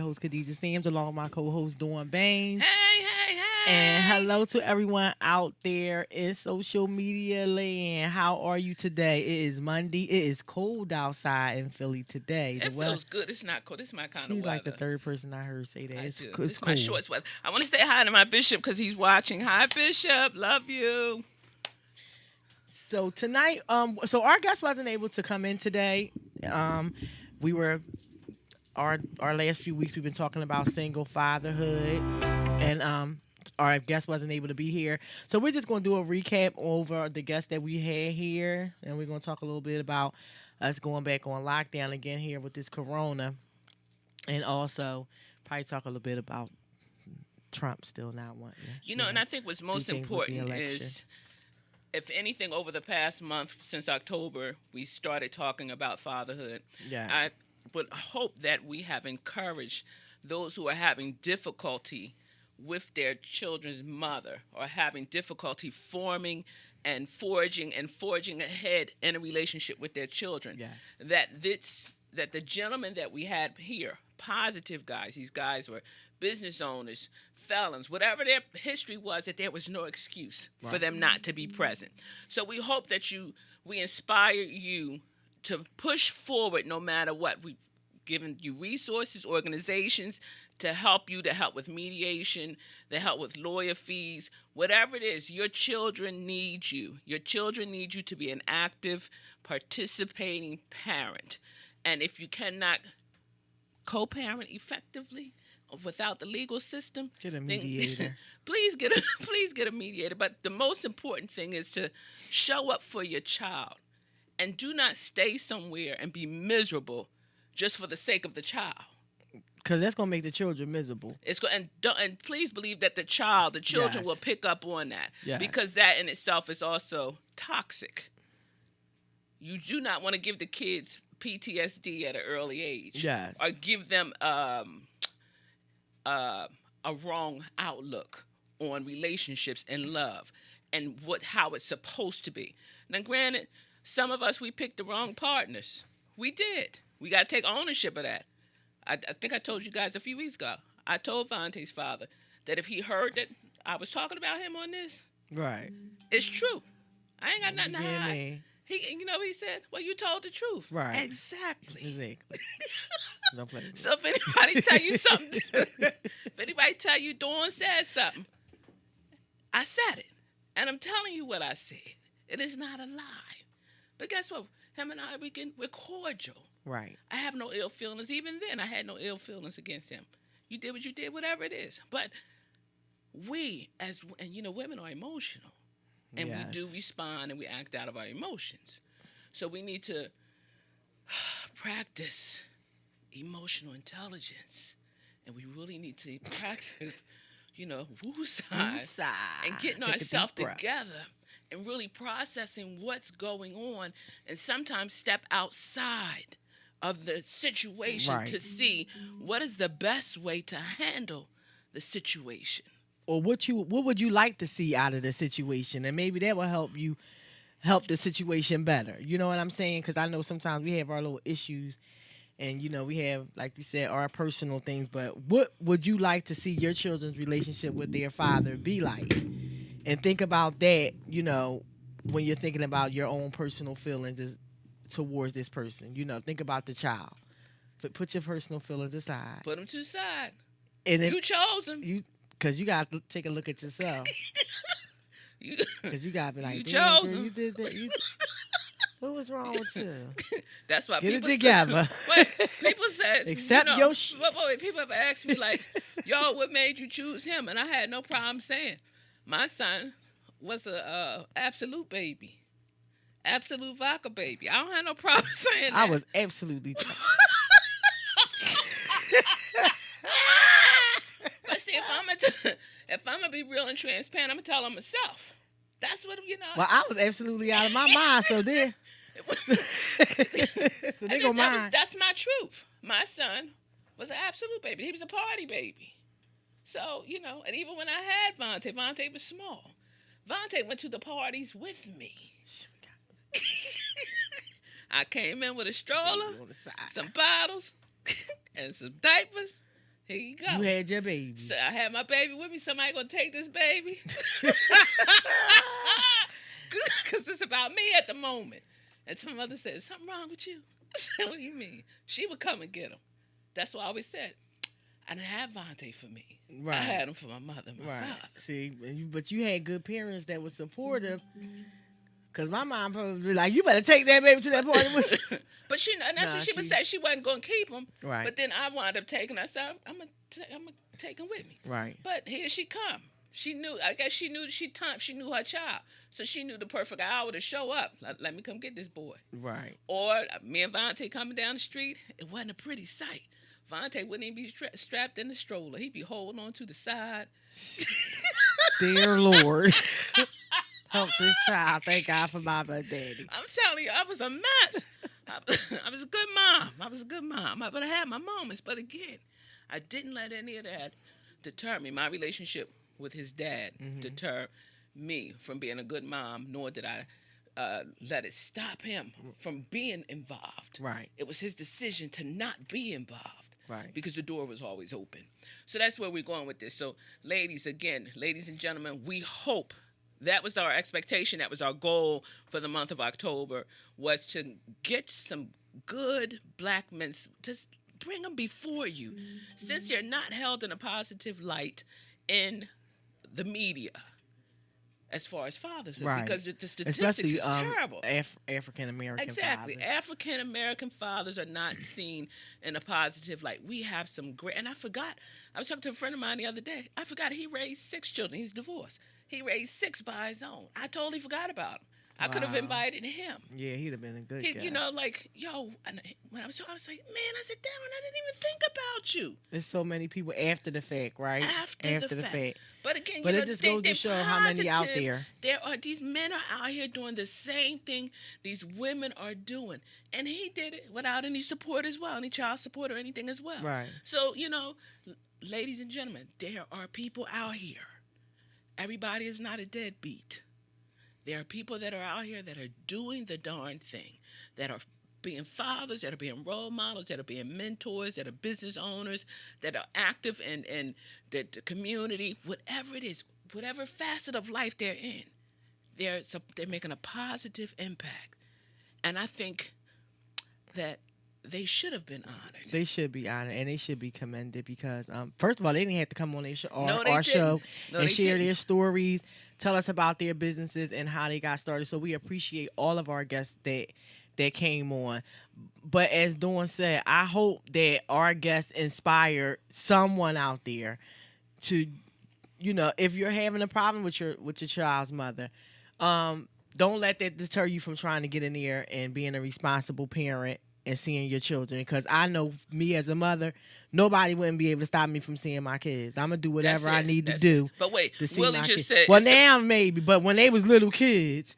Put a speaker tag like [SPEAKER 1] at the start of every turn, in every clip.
[SPEAKER 1] host Khadijah Sams along with my co-host Dawn Baynes.
[SPEAKER 2] Hey, hey,
[SPEAKER 1] And
[SPEAKER 2] hey.
[SPEAKER 1] hello to everyone out there in social media land. How are you today? It is Monday. It is cold outside in Philly today. The
[SPEAKER 2] It
[SPEAKER 1] weather.
[SPEAKER 2] feels good. It's not cold. It's my kind of
[SPEAKER 1] She's like the
[SPEAKER 2] weather.
[SPEAKER 1] third person I heard say that.
[SPEAKER 2] I
[SPEAKER 1] It's
[SPEAKER 2] do.
[SPEAKER 1] it's
[SPEAKER 2] This is my
[SPEAKER 1] cool.
[SPEAKER 2] shorts weather. I want to say hi to my bishop because he's watching. Hi, Bishop. Love you.
[SPEAKER 1] So tonight, so our guest wasn't able to come in today. We were our last few weeks we've been talking about single fatherhood, and our guest wasn't able to be here. So we're just going to do a recap over the guests that we had here, and we're going to talk a little bit about us going back on lockdown again here with this corona, and also probably talk a little bit about Trump still not wanting
[SPEAKER 2] And I think what's
[SPEAKER 1] do
[SPEAKER 2] most
[SPEAKER 1] things with the
[SPEAKER 2] important
[SPEAKER 1] election.
[SPEAKER 2] is, if anything, over the past month since October, we started talking about fatherhood.
[SPEAKER 1] Yes.
[SPEAKER 2] I would hope that we have encouraged those who are having difficulty with their children's mother or having difficulty forming and forging ahead in a relationship with their children.
[SPEAKER 1] Yes.
[SPEAKER 2] That the gentlemen that we had here, positive guys, these guys were business owners, felons, whatever their history was, that there was no excuse for them not to be present. So we hope that we inspire you to push forward no matter what. We've given you resources, organizations to help you, to help with mediation, to help with lawyer fees, whatever it is. Your children need you. Your children need you to be an active, participating parent. And if you cannot co-parent effectively without the legal system,
[SPEAKER 1] Get a mediator.
[SPEAKER 2] please get a mediator. But the most important thing is to show up for your child, and do not stay somewhere and be miserable just for the sake of the child.
[SPEAKER 1] Because that's going to make the children miserable.
[SPEAKER 2] And please believe that the children
[SPEAKER 1] Yes.
[SPEAKER 2] will pick up on that,
[SPEAKER 1] Yes.
[SPEAKER 2] because that in itself is also toxic. You do not want to give the kids PTSD at an early age,
[SPEAKER 1] Yes.
[SPEAKER 2] or give them a wrong outlook on relationships and love and how it's supposed to be. Now, granted, some of us, we picked the wrong partners. We did. We got to take ownership of that. I think I told you guys a few weeks ago. I told Vontae's father that if he heard that I was talking about him on this,
[SPEAKER 1] Right.
[SPEAKER 2] it's true. I ain't got nothing to
[SPEAKER 1] Yeah,
[SPEAKER 2] hide.
[SPEAKER 1] man.
[SPEAKER 2] He said, well, you told the truth.
[SPEAKER 1] Right.
[SPEAKER 2] Exactly.
[SPEAKER 1] Exactly. Don't play with me.
[SPEAKER 2] So if anybody tell you something, if anybody tell you Dawn said something, I said it. And I'm telling you what I said. It is not a lie. But guess what? Him and I, we're cordial.
[SPEAKER 1] Right.
[SPEAKER 2] I have no ill feelings. Even then, I had no ill feelings against him. You did what you did, whatever it is. But women are emotional. And
[SPEAKER 1] Yes.
[SPEAKER 2] we do respond and we act out of our emotions. So we need to practice emotional intelligence. And we really need to practice, woosah.
[SPEAKER 1] Woosah.
[SPEAKER 2] And getting
[SPEAKER 1] Take a deep
[SPEAKER 2] ourselves
[SPEAKER 1] breath.
[SPEAKER 2] together and really processing what's going on, and sometimes step outside of the situation
[SPEAKER 1] Right.
[SPEAKER 2] to see what is the best way to handle the situation.
[SPEAKER 1] Or what would you like to see out of the situation, and maybe that will help the situation better. You know what I'm saying? Because I know sometimes we have our little issues, and we have, like you said, our personal things. But what would you like to see your children's relationship with their father be like? And think about that. When you're thinking about your own personal feelings towards this person. Think about the child. But put your personal feelings aside.
[SPEAKER 2] Put them to the side.
[SPEAKER 1] And
[SPEAKER 2] You chose them.
[SPEAKER 1] because you got to take a look at yourself. Because you got to be like,
[SPEAKER 2] You
[SPEAKER 1] damn,
[SPEAKER 2] chose
[SPEAKER 1] girl,
[SPEAKER 2] him.
[SPEAKER 1] you did that. What was wrong with you?
[SPEAKER 2] That's why
[SPEAKER 1] Get it
[SPEAKER 2] people
[SPEAKER 1] together.
[SPEAKER 2] Wait, people said,
[SPEAKER 1] Accept your
[SPEAKER 2] wait, people have asked me, like, yo, what made you choose him? And I had no problem saying, my son was a absolute baby. Absolute vodka baby. I don't have no problem saying that.
[SPEAKER 1] I was absolutely.
[SPEAKER 2] But see, if I'm gonna be real and transparent, I'm gonna tell him myself. That's what
[SPEAKER 1] Well, I was absolutely out of my mind. So then, so they go mine.
[SPEAKER 2] That's my truth. My son was an absolute baby. He was a party baby. So and even when I had Vontae was small. Vontae went to the parties with me. I came in with a stroller,
[SPEAKER 1] On the side.
[SPEAKER 2] some bottles, and some diapers. Here you
[SPEAKER 1] You
[SPEAKER 2] go.
[SPEAKER 1] had your baby.
[SPEAKER 2] So I had my baby with me. Somebody gonna take this baby? Because it's about me at the moment. And my mother said, "Is something wrong with you?" I said, "What do you mean?" She would come and get him. That's what I always said. I didn't have Vontae for me.
[SPEAKER 1] Right.
[SPEAKER 2] I had him for my mother and my father.
[SPEAKER 1] See, but you had good parents that were supportive. Cause my mom probably be like, "You better take that baby to that party with you."
[SPEAKER 2] But and that's what she would say. She wasn't gonna keep him.
[SPEAKER 1] Right.
[SPEAKER 2] But then I wound up taking her. I said, "I'm gonna take him with me."
[SPEAKER 1] Right.
[SPEAKER 2] But here she come. She knew. I guess she knew. She knew her child, so she knew the perfect hour to show up. Let me come get this boy.
[SPEAKER 1] Right.
[SPEAKER 2] Or me and Vontae coming down the street. It wasn't a pretty sight. Vontae wouldn't even be strapped in the stroller. He'd be holding on to the side.
[SPEAKER 1] Dear Lord. Help this child. Thank God for Mama and Daddy.
[SPEAKER 2] I'm telling you, I was a mess. I was a good mom. But I had my moments. But again, I didn't let any of that deter me. My relationship with his dad deter me from being a good mom, nor did I let it stop him from being involved.
[SPEAKER 1] Right.
[SPEAKER 2] It was his decision to not be involved.
[SPEAKER 1] Right.
[SPEAKER 2] Because the door was always open. So that's where we're going with this. So ladies and gentlemen, we hope. That was our expectation. That was our goal for the month of October, was to get some good black men, just bring them before you. Since they're not held in a positive light in the media as far as fatherhood.
[SPEAKER 1] Right.
[SPEAKER 2] Because the statistics
[SPEAKER 1] Especially,
[SPEAKER 2] is terrible.
[SPEAKER 1] African American
[SPEAKER 2] Exactly.
[SPEAKER 1] fathers.
[SPEAKER 2] African American fathers are not seen in a positive light. We have some great, and I forgot, I was talking to a friend of mine the other day. I forgot he raised 6 children. He's divorced. He raised 6 by his own. I totally forgot about him. I could have invited him.
[SPEAKER 1] Yeah, he'd have been a good guy.
[SPEAKER 2] You know, like, yo, and when I was like, man, I said, damn, I didn't even think about you.
[SPEAKER 1] There's so many people after the fact, right?
[SPEAKER 2] After the fact. But again,
[SPEAKER 1] but
[SPEAKER 2] you know,
[SPEAKER 1] it just goes to show how many out there.
[SPEAKER 2] These men are out here doing the same thing these women are doing. And he did it without any support as well, any child support or anything as well.
[SPEAKER 1] Right.
[SPEAKER 2] So, you know, ladies and gentlemen, there are people out here. Everybody is not a deadbeat. There are people that are out here that are doing the darn thing, that are being fathers, that are being role models, that are being mentors, that are business owners, that are active in the community, whatever it is, whatever facet of life they're in, they're making a positive impact. And I think that they should have been honored.
[SPEAKER 1] They should be honored, and they should be commended because, first of all, they didn't have to come on our
[SPEAKER 2] didn't.
[SPEAKER 1] show and share
[SPEAKER 2] didn't.
[SPEAKER 1] their stories, tell us about their businesses and how they got started. So we appreciate all of our guests that came on. But as Dawn said, I hope that our guests inspire someone out there to, you know, if you're having a problem with your child's mother, don't let that deter you from trying to get in there and being a responsible parent and seeing your children. Because I know me as a mother, nobody wouldn't be able to stop me from seeing my kids. I'm gonna do whatever I need to do.
[SPEAKER 2] But wait,
[SPEAKER 1] to see
[SPEAKER 2] Willie
[SPEAKER 1] my
[SPEAKER 2] just
[SPEAKER 1] kids.
[SPEAKER 2] said.
[SPEAKER 1] Well, now maybe, but when they was little kids.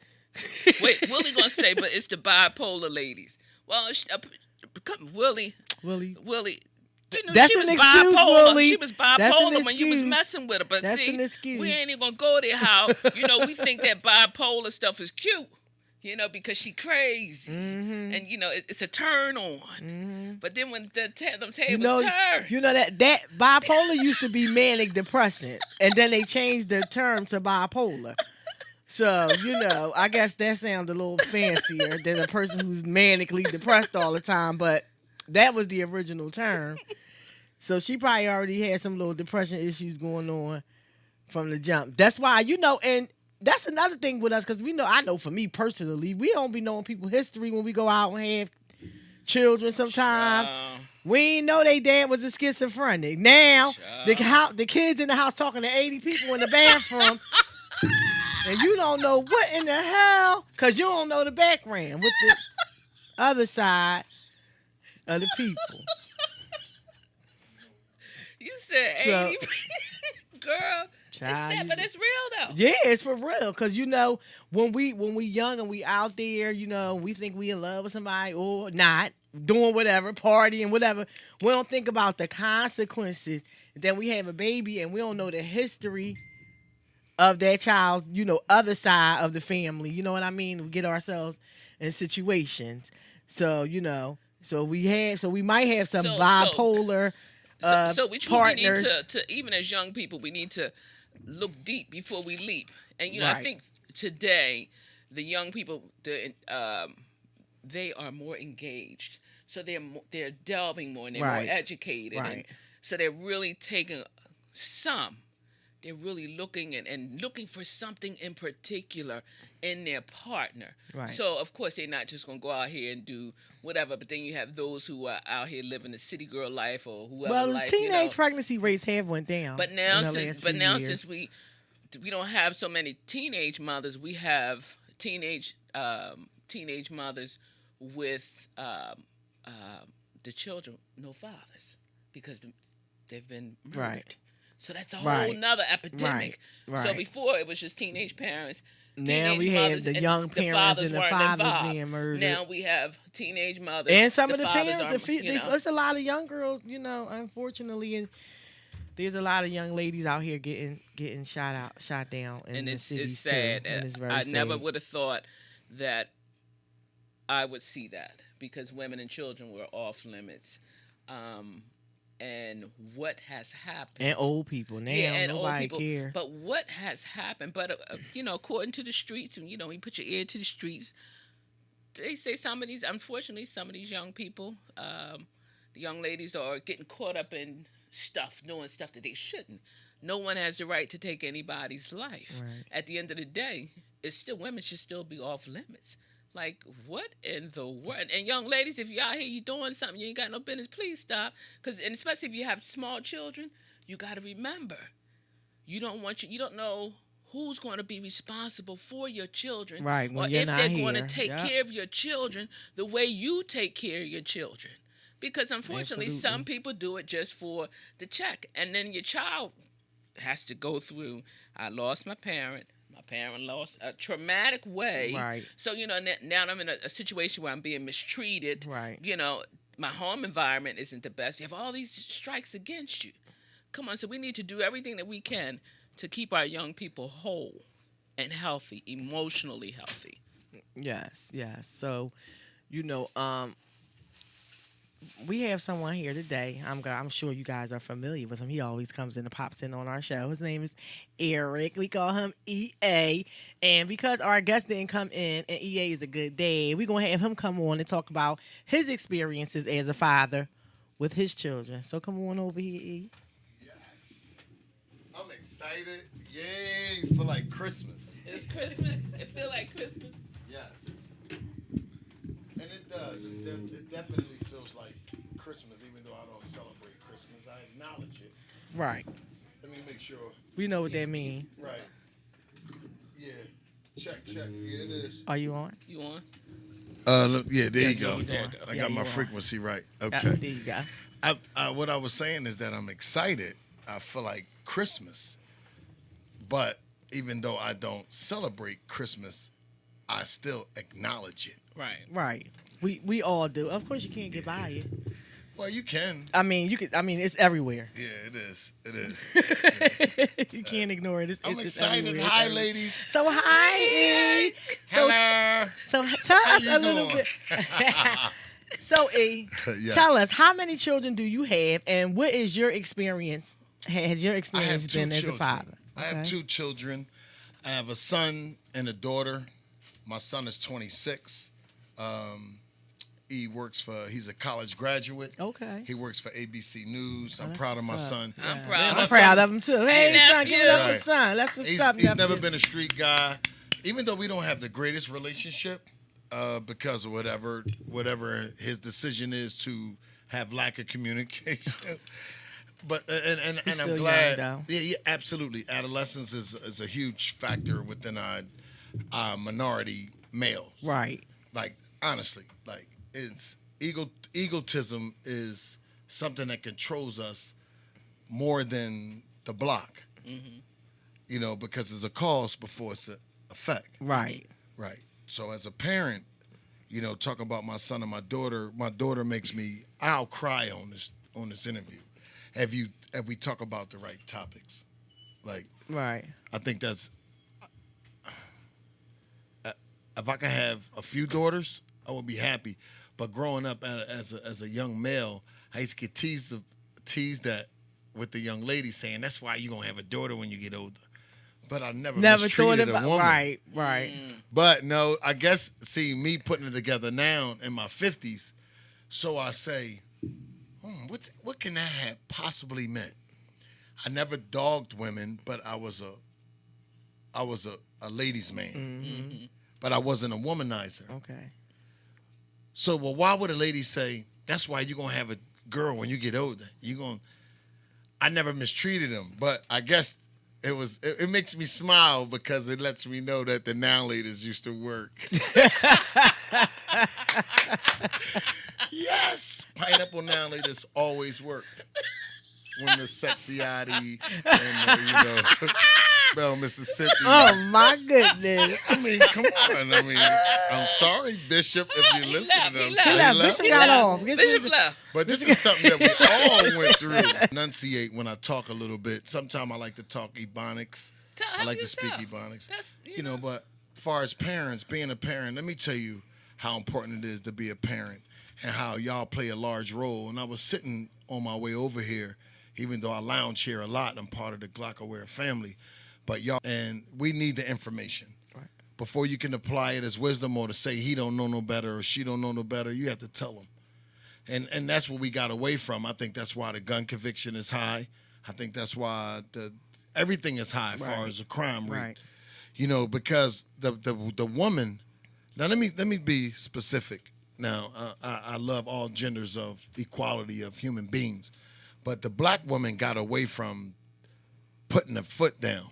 [SPEAKER 2] Wait, Willie gonna say, but it's the bipolar ladies. Well, Willie. You know,
[SPEAKER 1] That's
[SPEAKER 2] she
[SPEAKER 1] an
[SPEAKER 2] was
[SPEAKER 1] excuse,
[SPEAKER 2] bipolar.
[SPEAKER 1] Willie.
[SPEAKER 2] She was
[SPEAKER 1] That's an
[SPEAKER 2] bipolar when you was
[SPEAKER 1] excuse.
[SPEAKER 2] messing with her. But
[SPEAKER 1] That's
[SPEAKER 2] see,
[SPEAKER 1] an excuse.
[SPEAKER 2] we ain't even gonna go there. How we think that bipolar stuff is cute, because she crazy, and it's a turn on. But then when them tables turn,
[SPEAKER 1] that bipolar used to be manic depressant, and then they changed the term to bipolar. So, I guess that sounds a little fancier than a person who's manically depressed all the time, but that was the original term. So she probably already had some little depression issues going on from the jump. That's why, and that's another thing with us, because I know for me personally, we don't be knowing people's history when we go out and have children sometimes. We ain't know they dad was a schizophrenic. Now, the kids in the house talking to 80 people in the bathroom, and you don't know what in the hell, because you don't know the background with the other side of the people.
[SPEAKER 2] You said 80 girl.
[SPEAKER 1] Child,
[SPEAKER 2] but it's real though.
[SPEAKER 1] Yeah, it's for real. Cause when we young and we out there, we think we in love with somebody or not, doing whatever, partying, whatever. We don't think about the consequences. Then we have a baby and we don't know the history of that child's, other side of the family. You know what I mean? We get ourselves in situations. So, so we might have some bipolar
[SPEAKER 2] So we truly need
[SPEAKER 1] partners.
[SPEAKER 2] to even as young people, we need to look deep before we leap. And I
[SPEAKER 1] Right.
[SPEAKER 2] think today the young people, they are more engaged, so they're delving more and they're
[SPEAKER 1] Right.
[SPEAKER 2] more educated, and
[SPEAKER 1] Right.
[SPEAKER 2] so they're really taking some. They're really looking and looking for something in particular in their partner.
[SPEAKER 1] Right.
[SPEAKER 2] So of course they're not just gonna go out here and do whatever. But then you have those who are out here living the city girl life or whoever
[SPEAKER 1] Well, the
[SPEAKER 2] life.
[SPEAKER 1] teenage pregnancy rates have went down.
[SPEAKER 2] But now,
[SPEAKER 1] in the last few years.
[SPEAKER 2] since we don't have so many teenage mothers, we have teenage mothers with the children no fathers because they've been murdered.
[SPEAKER 1] Right.
[SPEAKER 2] So that's a whole
[SPEAKER 1] Right.
[SPEAKER 2] nother epidemic.
[SPEAKER 1] Right.
[SPEAKER 2] So before it was just teenage parents.
[SPEAKER 1] Now
[SPEAKER 2] Teenage
[SPEAKER 1] we have
[SPEAKER 2] mothers,
[SPEAKER 1] the
[SPEAKER 2] and
[SPEAKER 1] young parents
[SPEAKER 2] fathers
[SPEAKER 1] and the
[SPEAKER 2] weren't
[SPEAKER 1] fathers
[SPEAKER 2] involved.
[SPEAKER 1] being murdered.
[SPEAKER 2] Now we have teenage mothers
[SPEAKER 1] And some of the
[SPEAKER 2] fathers
[SPEAKER 1] parents,
[SPEAKER 2] aren't,
[SPEAKER 1] there's a lot of young girls, unfortunately, and there's a lot of young ladies out here getting shot down in
[SPEAKER 2] and
[SPEAKER 1] the
[SPEAKER 2] it's
[SPEAKER 1] cities
[SPEAKER 2] sad.
[SPEAKER 1] too. And it's very
[SPEAKER 2] I
[SPEAKER 1] sad.
[SPEAKER 2] never would have thought that I would see that because women and children were off limits. And what has happened?
[SPEAKER 1] And old people now,
[SPEAKER 2] and old
[SPEAKER 1] nobody
[SPEAKER 2] people.
[SPEAKER 1] care.
[SPEAKER 2] But what has happened? But according to the streets, and when you put your ear to the streets, they say unfortunately, some of these young people, the young ladies are getting caught up in stuff, doing stuff that they shouldn't. No one has the right to take anybody's life.
[SPEAKER 1] Right.
[SPEAKER 2] At the end of the day, women should still be off limits. Like, what in the world? And young ladies, if you're out here, you doing something, you ain't got no business, please stop. And especially if you have small children, you got to remember, you don't know who's going to be responsible for your children.
[SPEAKER 1] Right, when
[SPEAKER 2] or
[SPEAKER 1] you're
[SPEAKER 2] if
[SPEAKER 1] not
[SPEAKER 2] they're
[SPEAKER 1] here.
[SPEAKER 2] going to take
[SPEAKER 1] Yep.
[SPEAKER 2] care of your children the way you take care of your children. Because unfortunately,
[SPEAKER 1] Absolutely.
[SPEAKER 2] some people do it just for the check. And then your child has to go through, I lost my parent. My parent lost a traumatic way.
[SPEAKER 1] Right.
[SPEAKER 2] So, now I'm in a situation where I'm being mistreated.
[SPEAKER 1] Right.
[SPEAKER 2] My home environment isn't the best. You have all these strikes against you. Come on. So we need to do everything that we can to keep our young people whole and healthy, emotionally healthy.
[SPEAKER 1] Yes. So, we have someone here today. I'm sure you guys are familiar with him. He always comes in and pops in on our show. His name is Eric. We call him EA. And because our guest didn't come in, and EA is a good dad, we're going to have him come on and talk about his experiences as a father with his children. So come on over here, E.
[SPEAKER 3] Yes. I'm excited. Yay for like Christmas.
[SPEAKER 2] It's Christmas. It feels like Christmas.
[SPEAKER 3] Yes. And it does. It definitely feels like Christmas, even though I don't celebrate Christmas. I acknowledge it.
[SPEAKER 1] Right.
[SPEAKER 3] Let me make sure.
[SPEAKER 1] We know what that means.
[SPEAKER 3] Right. Yeah. Check. Yeah, it is.
[SPEAKER 1] Are you on?
[SPEAKER 2] You on?
[SPEAKER 3] Yeah, there you go.
[SPEAKER 2] There you go.
[SPEAKER 3] I
[SPEAKER 1] Yeah,
[SPEAKER 3] got my
[SPEAKER 1] you are.
[SPEAKER 3] frequency right.
[SPEAKER 1] There
[SPEAKER 3] Okay.
[SPEAKER 1] you go.
[SPEAKER 3] What I was saying is that I'm excited. I feel like Christmas. But even though I don't celebrate Christmas, I still acknowledge it.
[SPEAKER 2] Right.
[SPEAKER 1] Right. We all do. Of course, you can't get by it.
[SPEAKER 3] Well, you can.
[SPEAKER 1] I mean, it's everywhere.
[SPEAKER 3] Yeah, it is. It is.
[SPEAKER 1] You can't ignore it.
[SPEAKER 3] I'm
[SPEAKER 1] it's
[SPEAKER 3] excited.
[SPEAKER 1] everywhere. It's
[SPEAKER 3] Hi,
[SPEAKER 1] everywhere.
[SPEAKER 3] ladies.
[SPEAKER 1] So hi, E. So,
[SPEAKER 3] Hello.
[SPEAKER 1] so tell
[SPEAKER 3] How
[SPEAKER 1] us
[SPEAKER 3] you
[SPEAKER 1] a little
[SPEAKER 3] doing?
[SPEAKER 1] bit. So E,
[SPEAKER 3] Yes.
[SPEAKER 1] tell us how many children do you have, and what is your experience? Has your
[SPEAKER 3] I
[SPEAKER 1] experience
[SPEAKER 3] have two
[SPEAKER 1] been as a
[SPEAKER 3] children.
[SPEAKER 1] father?
[SPEAKER 3] I have
[SPEAKER 1] Okay.
[SPEAKER 3] 2 children. I have a son and a daughter. My son is 26. He's a college graduate.
[SPEAKER 1] Okay.
[SPEAKER 3] He works for ABC News. I'm
[SPEAKER 1] that's
[SPEAKER 3] proud of my
[SPEAKER 1] what's up.
[SPEAKER 3] son.
[SPEAKER 2] I'm
[SPEAKER 1] Yeah.
[SPEAKER 2] proud.
[SPEAKER 3] My
[SPEAKER 1] I'm
[SPEAKER 3] son-
[SPEAKER 1] proud of him too. Hey,
[SPEAKER 2] Hey,
[SPEAKER 1] son, give it up
[SPEAKER 3] nephew.
[SPEAKER 1] for son. That's what's up.
[SPEAKER 3] He's never
[SPEAKER 1] nephew.
[SPEAKER 3] been a street guy. Even though we don't have the greatest relationship, because of whatever his decision is to have lack of communication. But and
[SPEAKER 1] He's
[SPEAKER 3] I'm
[SPEAKER 1] still
[SPEAKER 3] glad.
[SPEAKER 1] young, though.
[SPEAKER 3] Yeah, absolutely. Adolescence is a huge factor within our minority males.
[SPEAKER 1] Right.
[SPEAKER 3] Like honestly, like it's egotism is something that controls us more than the block.
[SPEAKER 2] Mm-hmm.
[SPEAKER 3] Because there's a cause before it's an effect.
[SPEAKER 1] Right.
[SPEAKER 3] Right. So as a parent, talking about my son and my daughter makes me, I'll cry on this interview. Have we talk about the right topics? Like,
[SPEAKER 1] Right.
[SPEAKER 3] I think that's, if I could have a few daughters, I would be happy. But growing up as a young male, I used to get tease that with the young lady, saying that's why you gonna have a daughter when you get older. But I never
[SPEAKER 1] thought
[SPEAKER 3] mistreated
[SPEAKER 1] about
[SPEAKER 3] a woman.
[SPEAKER 1] right.
[SPEAKER 3] But no, I guess see me putting it together now in my 50s. So I say, what can that have possibly meant? I never dogged women, but I was a ladies' man. But I wasn't a womanizer.
[SPEAKER 1] Okay.
[SPEAKER 3] So, well, why would a lady say, that's why you're going to have a girl when you get older? I never mistreated them, but I guess it makes me smile because it lets me know that the now ladies used to work. Yes! Pineapple now ladies always worked. When the sexy Yachty and spell Mississippi.
[SPEAKER 1] Oh my goodness!
[SPEAKER 3] I mean, come on. I mean, I'm sorry, Bishop, if you're listening.
[SPEAKER 1] Bishop got off.
[SPEAKER 2] Bishop left.
[SPEAKER 3] But this is something that we all went through. Enunciate when I talk a little bit. Sometimes I like to talk Ebonics. I like to speak Ebonics. But as far as parents, being a parent, let me tell you how important it is to be a parent and how y'all play a large role. And I was sitting on my way over here, even though I lounge here a lot, I'm part of the Glockaware family. But y'all, and we need the information. Right. Before you can apply it as wisdom or to say he don't know no better or she don't know no better, you have to tell them. And that's what we got away from. I think that's why the gun conviction is high. I think that's why everything is high as far as the crime rate. Right. Because the woman. Now let me be specific. Now I love all genders of equality of human beings. But the black woman got away from putting her foot down.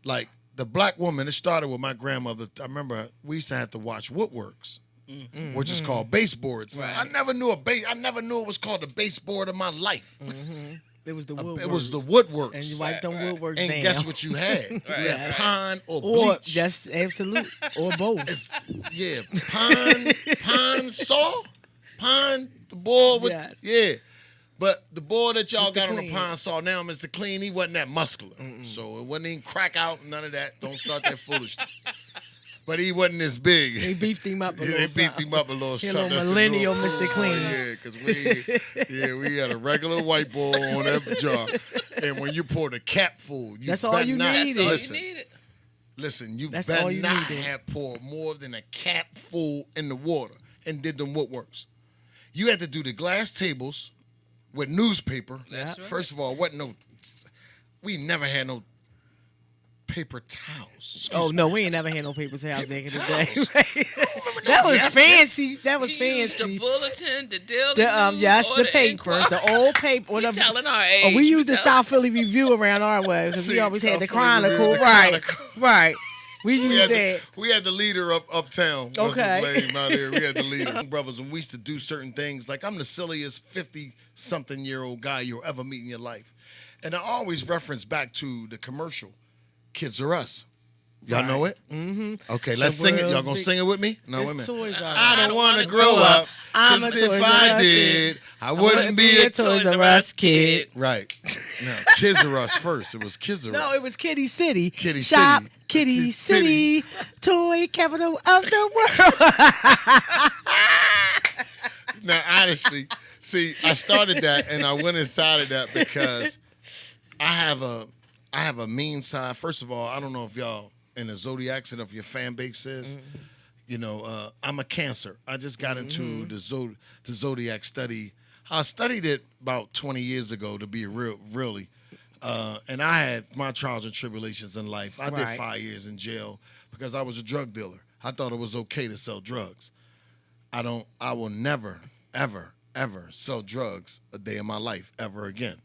[SPEAKER 3] Like the black woman, it started with my grandmother. I remember we used to have to watch woodworks, which is called baseboards.
[SPEAKER 2] Right.
[SPEAKER 3] I never knew it was called a baseboard in my life.
[SPEAKER 1] It was the woodworks.
[SPEAKER 3] It was the woodworks.
[SPEAKER 1] And you wiped them woodworks down.
[SPEAKER 3] And guess what you had? You had pine or bleach.
[SPEAKER 1] Or just absolute. Or both.
[SPEAKER 3] Pine saw. Pine, the board with, But the boy that y'all
[SPEAKER 1] Mr.
[SPEAKER 3] got
[SPEAKER 1] Clean.
[SPEAKER 3] on the pine saw now, Mr. Clean, he wasn't that muscular. So it wasn't even crack out, none of that. Don't start that foolishness. But he wasn't as big.
[SPEAKER 1] They beefed him up a little.
[SPEAKER 3] They beefed him up a little
[SPEAKER 1] He
[SPEAKER 3] something.
[SPEAKER 1] little millennial Mr. Clean.
[SPEAKER 3] Yeah, because we had a regular white boy on that job. And when you poured a cap full,
[SPEAKER 1] That's all you needed.
[SPEAKER 3] Listen, you
[SPEAKER 1] That's
[SPEAKER 3] better
[SPEAKER 1] all you
[SPEAKER 3] not
[SPEAKER 1] needed.
[SPEAKER 3] have poured more than a cap full in the water and did them woodworks. You had to do the glass tables with newspaper.
[SPEAKER 2] That's right.
[SPEAKER 3] First of all, we never had no paper towels.
[SPEAKER 1] We ain't never had no paper towels back in the
[SPEAKER 3] towels.
[SPEAKER 1] day. That was fancy. That was
[SPEAKER 2] He used
[SPEAKER 1] fancy.
[SPEAKER 2] the bulletin, the daily news,
[SPEAKER 1] Yes,
[SPEAKER 2] or
[SPEAKER 1] the paper,
[SPEAKER 2] Inquirer.
[SPEAKER 1] the old paper.
[SPEAKER 2] We telling our age.
[SPEAKER 1] We used the
[SPEAKER 2] telling-
[SPEAKER 1] South Philly Review around our way because we
[SPEAKER 3] See,
[SPEAKER 1] always had
[SPEAKER 3] South
[SPEAKER 1] the
[SPEAKER 3] Philly Review,
[SPEAKER 1] Chronicle.
[SPEAKER 3] the
[SPEAKER 1] Right,
[SPEAKER 3] Chronicle.
[SPEAKER 1] right. We used
[SPEAKER 3] had
[SPEAKER 1] that.
[SPEAKER 3] we had the leader uptown.
[SPEAKER 1] Okay.
[SPEAKER 3] What's his name out there? We had the leader. Brothers, and we used to do certain things. Like, I'm the silliest 50-something-year-old guy you'll ever meet in your life. And I always reference back to the commercial, Kids Are Us. Y'all know it? Mm-hmm. Okay, let's sing it. Y'all gonna sing it with me? No, wait a minute.
[SPEAKER 1] Toys R Us.
[SPEAKER 3] I don't want to grow up.
[SPEAKER 1] I'm a
[SPEAKER 3] 'Cause
[SPEAKER 1] Toys
[SPEAKER 3] if
[SPEAKER 1] R
[SPEAKER 3] I
[SPEAKER 1] Us
[SPEAKER 3] did,
[SPEAKER 1] kid.
[SPEAKER 3] I wouldn't be a
[SPEAKER 1] Toys R Us kid.
[SPEAKER 3] Right. No, Kids Are Us first. It was Kids Are Us.
[SPEAKER 1] No, it was Kitty City.
[SPEAKER 3] Kitty
[SPEAKER 1] Shop,
[SPEAKER 3] City.
[SPEAKER 1] Kitty
[SPEAKER 3] Kitty
[SPEAKER 1] City, toy capital of the world.
[SPEAKER 3] Now, honestly, see, I started that and I went inside of that because I have a mean side. First of all, I don't know if y'all in the Zodiac and if your fan base is. I'm a Cancer. I just got into the Zodiac study. I studied it about 20 years ago to be really. And I had my trials and tribulations in life. I did 5 years in jail because I was a drug dealer. I thought it was okay to sell drugs. I will never, ever, ever sell drugs a day in my life ever again.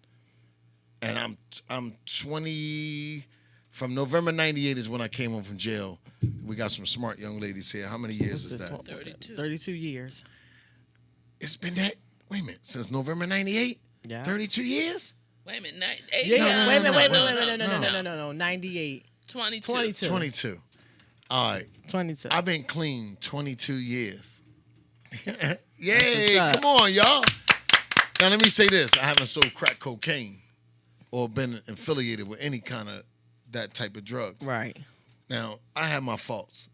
[SPEAKER 3] And I'm 20. From November '98 is when I came home from jail. We got some smart young ladies here. How many years is that?
[SPEAKER 2] 32.
[SPEAKER 1] 32 years.
[SPEAKER 3] It's been that. Wait a minute. Since November '98.
[SPEAKER 1] Yeah.
[SPEAKER 3] 32 years.
[SPEAKER 2] Wait a minute.
[SPEAKER 1] Yeah. Wait a minute.
[SPEAKER 2] No.
[SPEAKER 1] 98.
[SPEAKER 2] 22.
[SPEAKER 1] 22.
[SPEAKER 3] 22. All right.
[SPEAKER 1] 22.
[SPEAKER 3] I've been clean 22 years.
[SPEAKER 1] what's
[SPEAKER 3] Yay.
[SPEAKER 1] up.
[SPEAKER 3] Come on, y'all. Now, let me say this. I haven't sold crack cocaine or been affiliated with any kind of that type of drugs.
[SPEAKER 1] Right.
[SPEAKER 3] Now, I have my faults,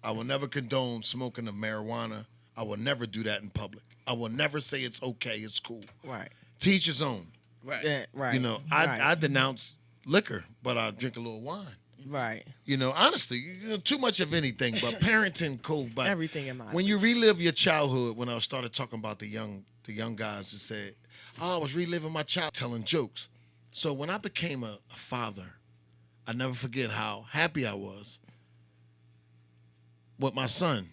[SPEAKER 3] I will never condone smoking of marijuana. I will never do that in public. I will never say it's okay, it's cool.
[SPEAKER 1] Right.
[SPEAKER 3] To each his own.
[SPEAKER 2] Right.
[SPEAKER 1] Yeah, right.
[SPEAKER 3] You know, I denounce liquor, but I drink a little wine.
[SPEAKER 1] Right.
[SPEAKER 3] You know, honestly, too much of anything, but parenting cool. But
[SPEAKER 1] Everything in my
[SPEAKER 3] when you relive your childhood, when I started talking about the young guys that said, "Oh, I was reliving my child, telling jokes." So when I became a father, I never forget how happy I was with my son.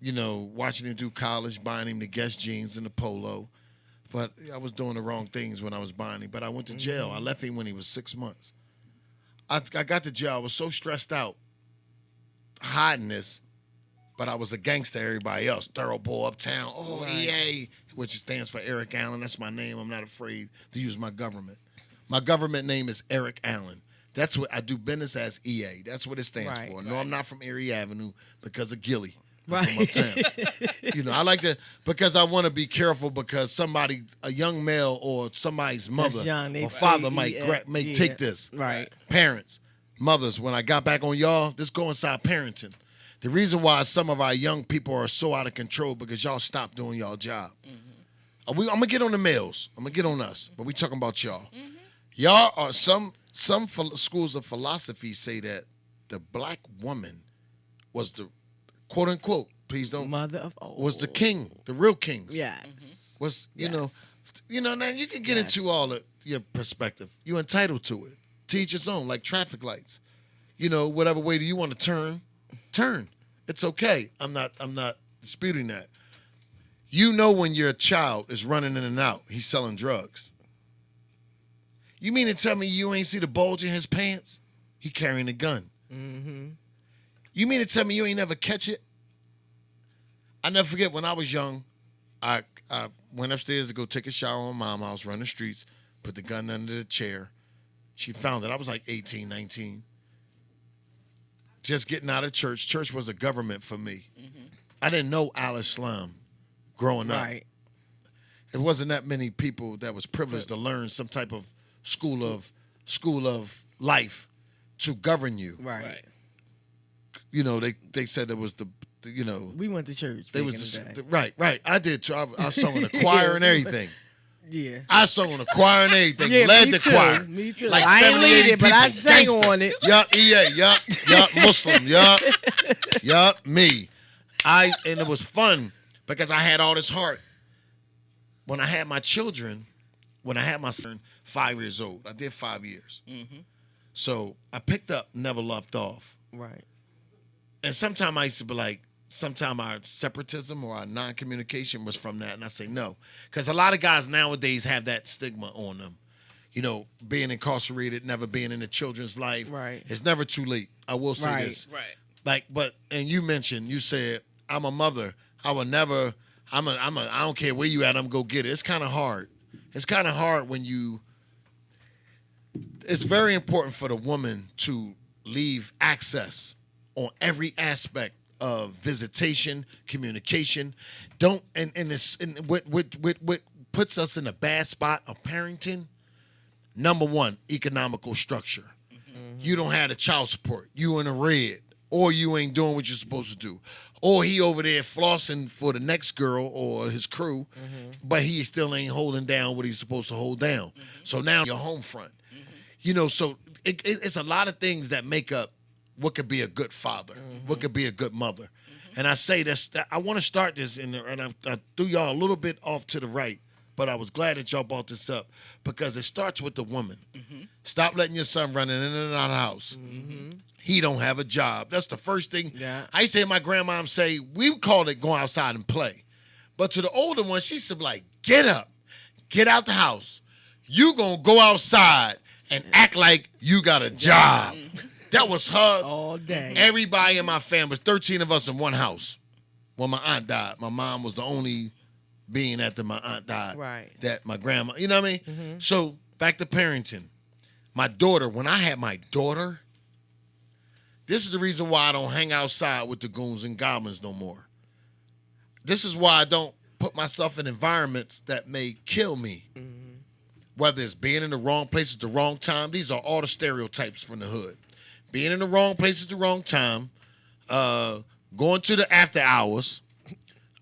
[SPEAKER 3] You know, watching him do college, buying him the Guess jeans and the polo. But I was doing the wrong things when I was buying him. But I went to jail. I left him when he was 6 months. I got to jail. I was so stressed out hiding this, but I was a gangster to everybody else. Thorough boy uptown. Oh,
[SPEAKER 1] Right.
[SPEAKER 3] EA, which stands for Eric Allen. That's my name. I'm not afraid to use my government. My government name is Eric Allen. That's what I do business as EA. That's what it stands
[SPEAKER 1] Right.
[SPEAKER 3] for. No, I'm not from Erie Avenue because of Gilly. I'm
[SPEAKER 1] Right.
[SPEAKER 3] from uptown. You know, I like to, because I want to be careful because somebody, a young male or somebody's mother
[SPEAKER 1] young, they
[SPEAKER 3] or father
[SPEAKER 1] say,
[SPEAKER 3] may
[SPEAKER 1] yeah.
[SPEAKER 3] take this.
[SPEAKER 1] Right.
[SPEAKER 3] Parents, mothers, when I got back on y'all, this go inside parenting. The reason why some of our young people are so out of control because y'all stopped doing y'all job. I'm going to get on the males. I'm going to get on us, but we talking about y'all. Y'all are some schools of philosophy say that the black woman was the quote unquote, please don't,
[SPEAKER 1] Mother of all.
[SPEAKER 3] was the king, the real kings.
[SPEAKER 1] Yes.
[SPEAKER 3] Was, you
[SPEAKER 1] Yes.
[SPEAKER 3] know, now you can get into all of your perspective. You're entitled to it. Teach its own, like traffic lights. You know, whatever way do you want to turn. It's okay. I'm not disputing that. You know when your child is running in and out, he's selling drugs. You mean to tell me you ain't see the bulge in his pants? He carrying a gun.
[SPEAKER 1] Mm-hmm.
[SPEAKER 3] You mean to tell me you ain't never catch it? I never forget when I was young, I went upstairs to go take a shower with Mom. I was running the streets, put the gun under the chair. She found it. I was like 18, 19. Just getting out of church. Church was a government for me. I didn't know Al-Islam growing up.
[SPEAKER 1] Right.
[SPEAKER 3] It wasn't that many people that was privileged to learn some type of school of life to govern you.
[SPEAKER 1] Right.
[SPEAKER 2] Right.
[SPEAKER 3] You know, they said it was the you know,
[SPEAKER 1] We went to church.
[SPEAKER 3] they
[SPEAKER 1] back
[SPEAKER 3] was
[SPEAKER 1] in the day.
[SPEAKER 3] right. I did too. I sung in the choir and everything.
[SPEAKER 1] Yeah.
[SPEAKER 3] I sung in the choir and everything.
[SPEAKER 1] Yeah,
[SPEAKER 3] led
[SPEAKER 1] me
[SPEAKER 3] the
[SPEAKER 1] too.
[SPEAKER 3] choir.
[SPEAKER 1] Me too.
[SPEAKER 3] Like
[SPEAKER 1] I ain't
[SPEAKER 3] 70,
[SPEAKER 1] lead
[SPEAKER 3] 80
[SPEAKER 1] it, but I
[SPEAKER 3] people.
[SPEAKER 1] sang
[SPEAKER 3] Gangster.
[SPEAKER 1] on it.
[SPEAKER 3] Yup, yup, Muslim, yup, me. And it was fun because I had all this heart. When I had my children, when I had my son, 5 years old, I did 5 years. So I picked up, never left off.
[SPEAKER 1] Right.
[SPEAKER 3] And sometimes I used to be like, sometimes our separatism or our non-communication was from that. And I say no. Because a lot of guys nowadays have that stigma on them. You know, being incarcerated, never being in a children's life.
[SPEAKER 1] Right.
[SPEAKER 3] It's never too late. I will say
[SPEAKER 1] Right.
[SPEAKER 3] this.
[SPEAKER 2] Right.
[SPEAKER 3] Like, and you mentioned, you said, I'm a mother. I will never, I don't care where you at, I'm go get it. It's kind of hard. It's kind of hard when it's very important for the woman to leave access on every aspect of visitation, communication. What puts us in a bad spot of parenting? Number one, economical structure. You don't have the child support. You in the red, or you ain't doing what you're supposed to do, or he over there flossing for the next girl or his crew, but he still ain't holding down what he's supposed to hold down. So now you're home front. You know, so it's a lot of things that make up what could be a good father, what could be a good mother. And I say this, I want to start this, and I threw y'all a little bit off to the right, but I was glad that y'all brought this up because it starts with the woman. Stop letting your son run in and out of the house. He don't have a job. That's the first thing.
[SPEAKER 1] Yeah.
[SPEAKER 3] I used to hear my grandmom say, we called it going outside and play. But to the older one, she said, like, get up, get out the house. You gonna go outside and act like you got a job. That was her.
[SPEAKER 1] All day.
[SPEAKER 3] Everybody in my family, was 13 of us in one house. When my aunt died, my mom was the only being after my aunt died.
[SPEAKER 1] Right.
[SPEAKER 3] That my grandma, you know what I mean? So back to parenting. My daughter, when I had my daughter, this is the reason why I don't hang outside with the goons and goblins no more. This is why I don't put myself in environments that may kill me. Whether it's being in the wrong place at the wrong time, these are all the stereotypes from the hood. Being in the wrong place at the wrong time, going to the after hours,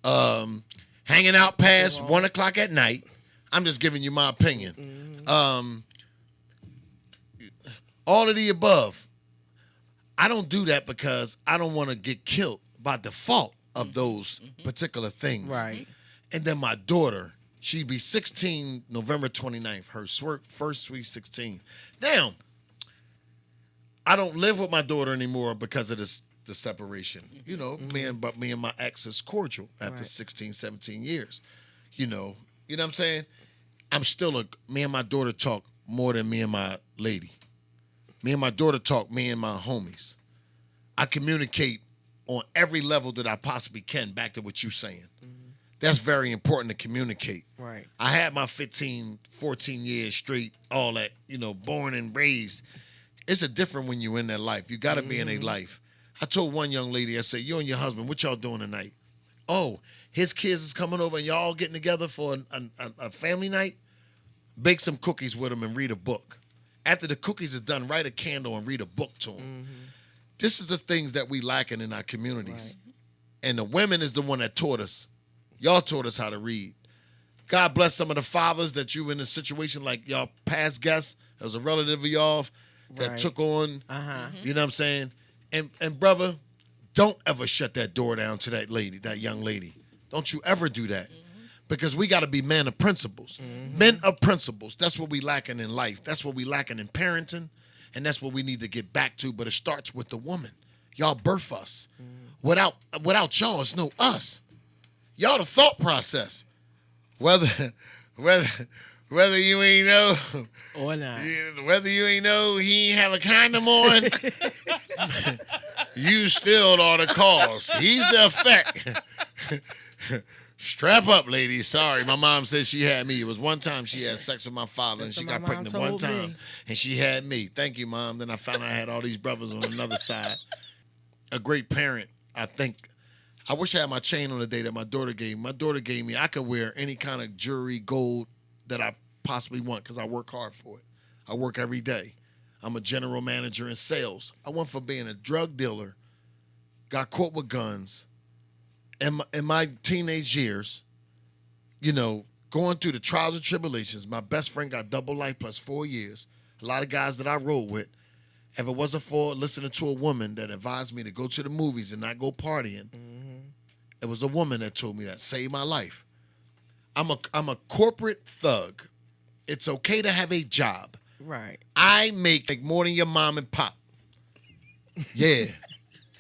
[SPEAKER 3] hanging out past 1 o'clock at night, I'm just giving you my opinion. All of the above. I don't do that because I don't want to get killed by default of those particular things.
[SPEAKER 1] Right.
[SPEAKER 3] And then my daughter, she'd be 16 November 29th, her first sweet 16. Now, I don't live with my daughter anymore because of the separation. You know, me and my ex is cordial after 16, 17 years. You know what I'm saying? I'm still me and my daughter talk more than me and my lady. Me and my daughter talk, me and my homies. I communicate on every level that I possibly can, back to what you're saying. That's very important to communicate.
[SPEAKER 1] Right.
[SPEAKER 3] I had my 15, 14 years straight, all that, born and raised. It's a different when you're in their life. You got to be in their life. I told one young lady, I said, you and your husband, what y'all doing tonight? Oh, his kids is coming over and y'all getting together for a family night? Bake some cookies with them and read a book. After the cookies is done, write a candle and read a book to them. This is the things that we lacking in our communities. Right. And the women is the one that taught us. Y'all taught us how to read. God bless some of the fathers that you in a situation like y'all past guests. There was a relative of y'all that took on, you know what I'm saying? And brother, don't ever shut that door down to that lady, that young lady. Don't you ever do that. Because we got to be men of principles. Men of principles. That's what we lacking in life. That's what we lacking in parenting. And that's what we need to get back to. But it starts with the woman. Y'all birth us. Without y'all, it's no us. Y'all the thought process. Whether you ain't know
[SPEAKER 1] or not.
[SPEAKER 3] Whether you ain't know he ain't have a condom on, you still are the cause. He's the effect. Strap up, ladies. Sorry, my mom said she had me. It was one time she had sex with my father, and she got pregnant one time, and she had me. Thank you, Mom. Then I found out I had all these brothers on another side. A great parent, I think. I wish I had my chain on the day that my daughter gave me. My daughter gave me, I could wear any kind of jewelry, gold that I possibly want because I work hard for it. I work every day. I'm a general manager in sales. I went from being a drug dealer, got caught with guns, in my teenage years, going through the trials and tribulations. My best friend got double life plus 4 years. A lot of guys that I rode with, if it wasn't for listening to a woman that advised me to go to the movies and not go partying, it was a woman that told me that, saved my life. I'm a corporate thug. It's okay to have a job.
[SPEAKER 1] Right.
[SPEAKER 3] I make more than your mom and pop. Yeah.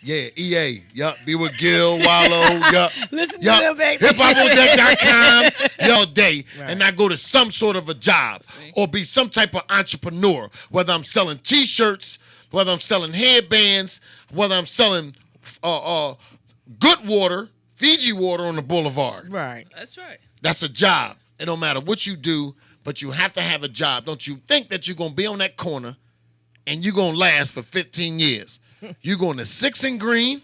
[SPEAKER 3] Yeah, EA. Yup. Be with Gil, Wallow. Yup.
[SPEAKER 1] Listen to them, baby.
[SPEAKER 3] HipHopOnDeck.com all day.
[SPEAKER 1] Right.
[SPEAKER 3] And I go to some sort of a job or be some type of entrepreneur, whether I'm selling T-shirts, whether I'm selling headbands, whether I'm selling good water, Fiji water on the boulevard.
[SPEAKER 1] Right.
[SPEAKER 2] That's right.
[SPEAKER 3] That's a job. It don't matter what you do, but you have to have a job. Don't you think that you're going to be on that corner and you're going to last for 15 years. You're going to 6 and Green,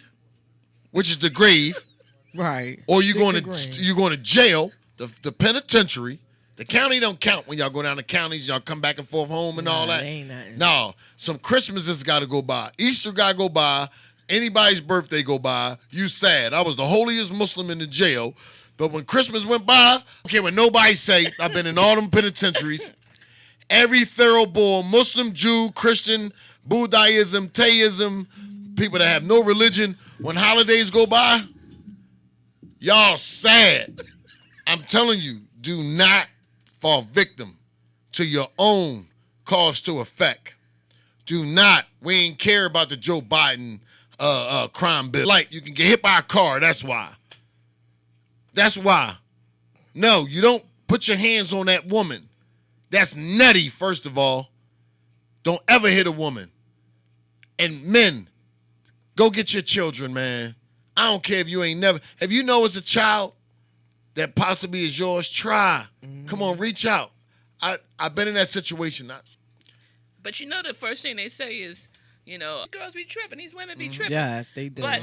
[SPEAKER 3] which is the grave.
[SPEAKER 1] Right.
[SPEAKER 3] Or you're going to jail, the penitentiary. The county don't count when y'all go down to counties. Y'all come back and forth home and all that.
[SPEAKER 1] Ain't nothing.
[SPEAKER 3] No. Some Christmases got to go by. Easter got to go by. Anybody's birthday go by. You sad. I was the holiest Muslim in the jail. But when Christmas went by, I don't care what nobody say. I've been in all them penitentiaries. Every thoroughbore, Muslim, Jew, Christian, Buddhism, Theism, people that have no religion, when holidays go by, y'all sad. I'm telling you, do not fall victim to your own cause to effect. Do not. We ain't care about the Joe Biden crime bill. Like, you can get hit by a car, that's why. That's why. No, you don't put your hands on that woman. That's nutty, first of all. Don't ever hit a woman. And men, go get your children, man. I don't care if you ain't never. If you know it's a child that possibly is yours, try. Come on, reach out. I've been in that situation.
[SPEAKER 2] But the first thing they say is, girls be tripping, these women be tripping.
[SPEAKER 1] Yes, they do.
[SPEAKER 2] But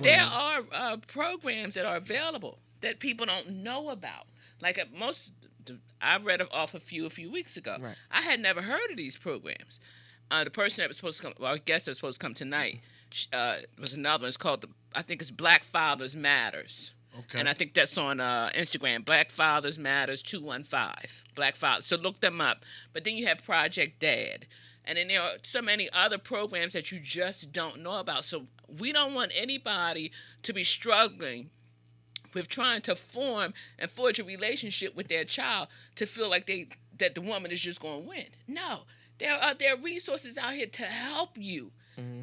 [SPEAKER 2] there are programs that are available that people don't know about. Like I read off a few weeks ago.
[SPEAKER 1] Right.
[SPEAKER 2] I had never heard of these programs. The person that was supposed to come, well, I guess that was supposed to come tonight, was another one. It's called, I think it's Black Fathers Matters.
[SPEAKER 3] Okay.
[SPEAKER 2] And I think that's on Instagram, Black Fathers Matters 215. Black Fathers. So look them up. But then you have Project Dad. And then there are so many other programs that you just don't know about. So we don't want anybody to be struggling with trying to form and forge a relationship with their child to feel like that the woman is just going to win. No. There are resources out here to help you.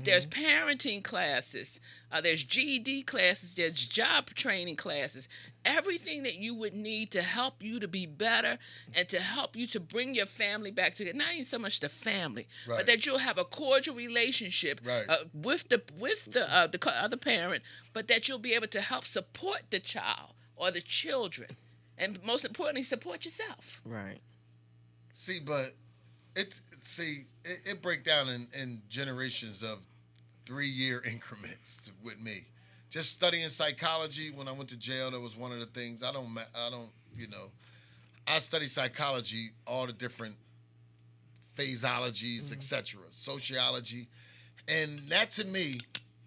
[SPEAKER 2] There's parenting classes. There's GED classes. There's job training classes. Everything that you would need to help you to be better and to help you to bring your family back together. Not even so much the family, but that you'll have a cordial relationship with the other parent, but that you'll be able to help support the child or the children, and most importantly, support yourself.
[SPEAKER 1] Right.
[SPEAKER 3] See, but it break down in generations of 3-year increments with me. Just studying psychology when I went to jail, that was one of the things. I study psychology, all the different phraseologies, etc., sociology, and that to me,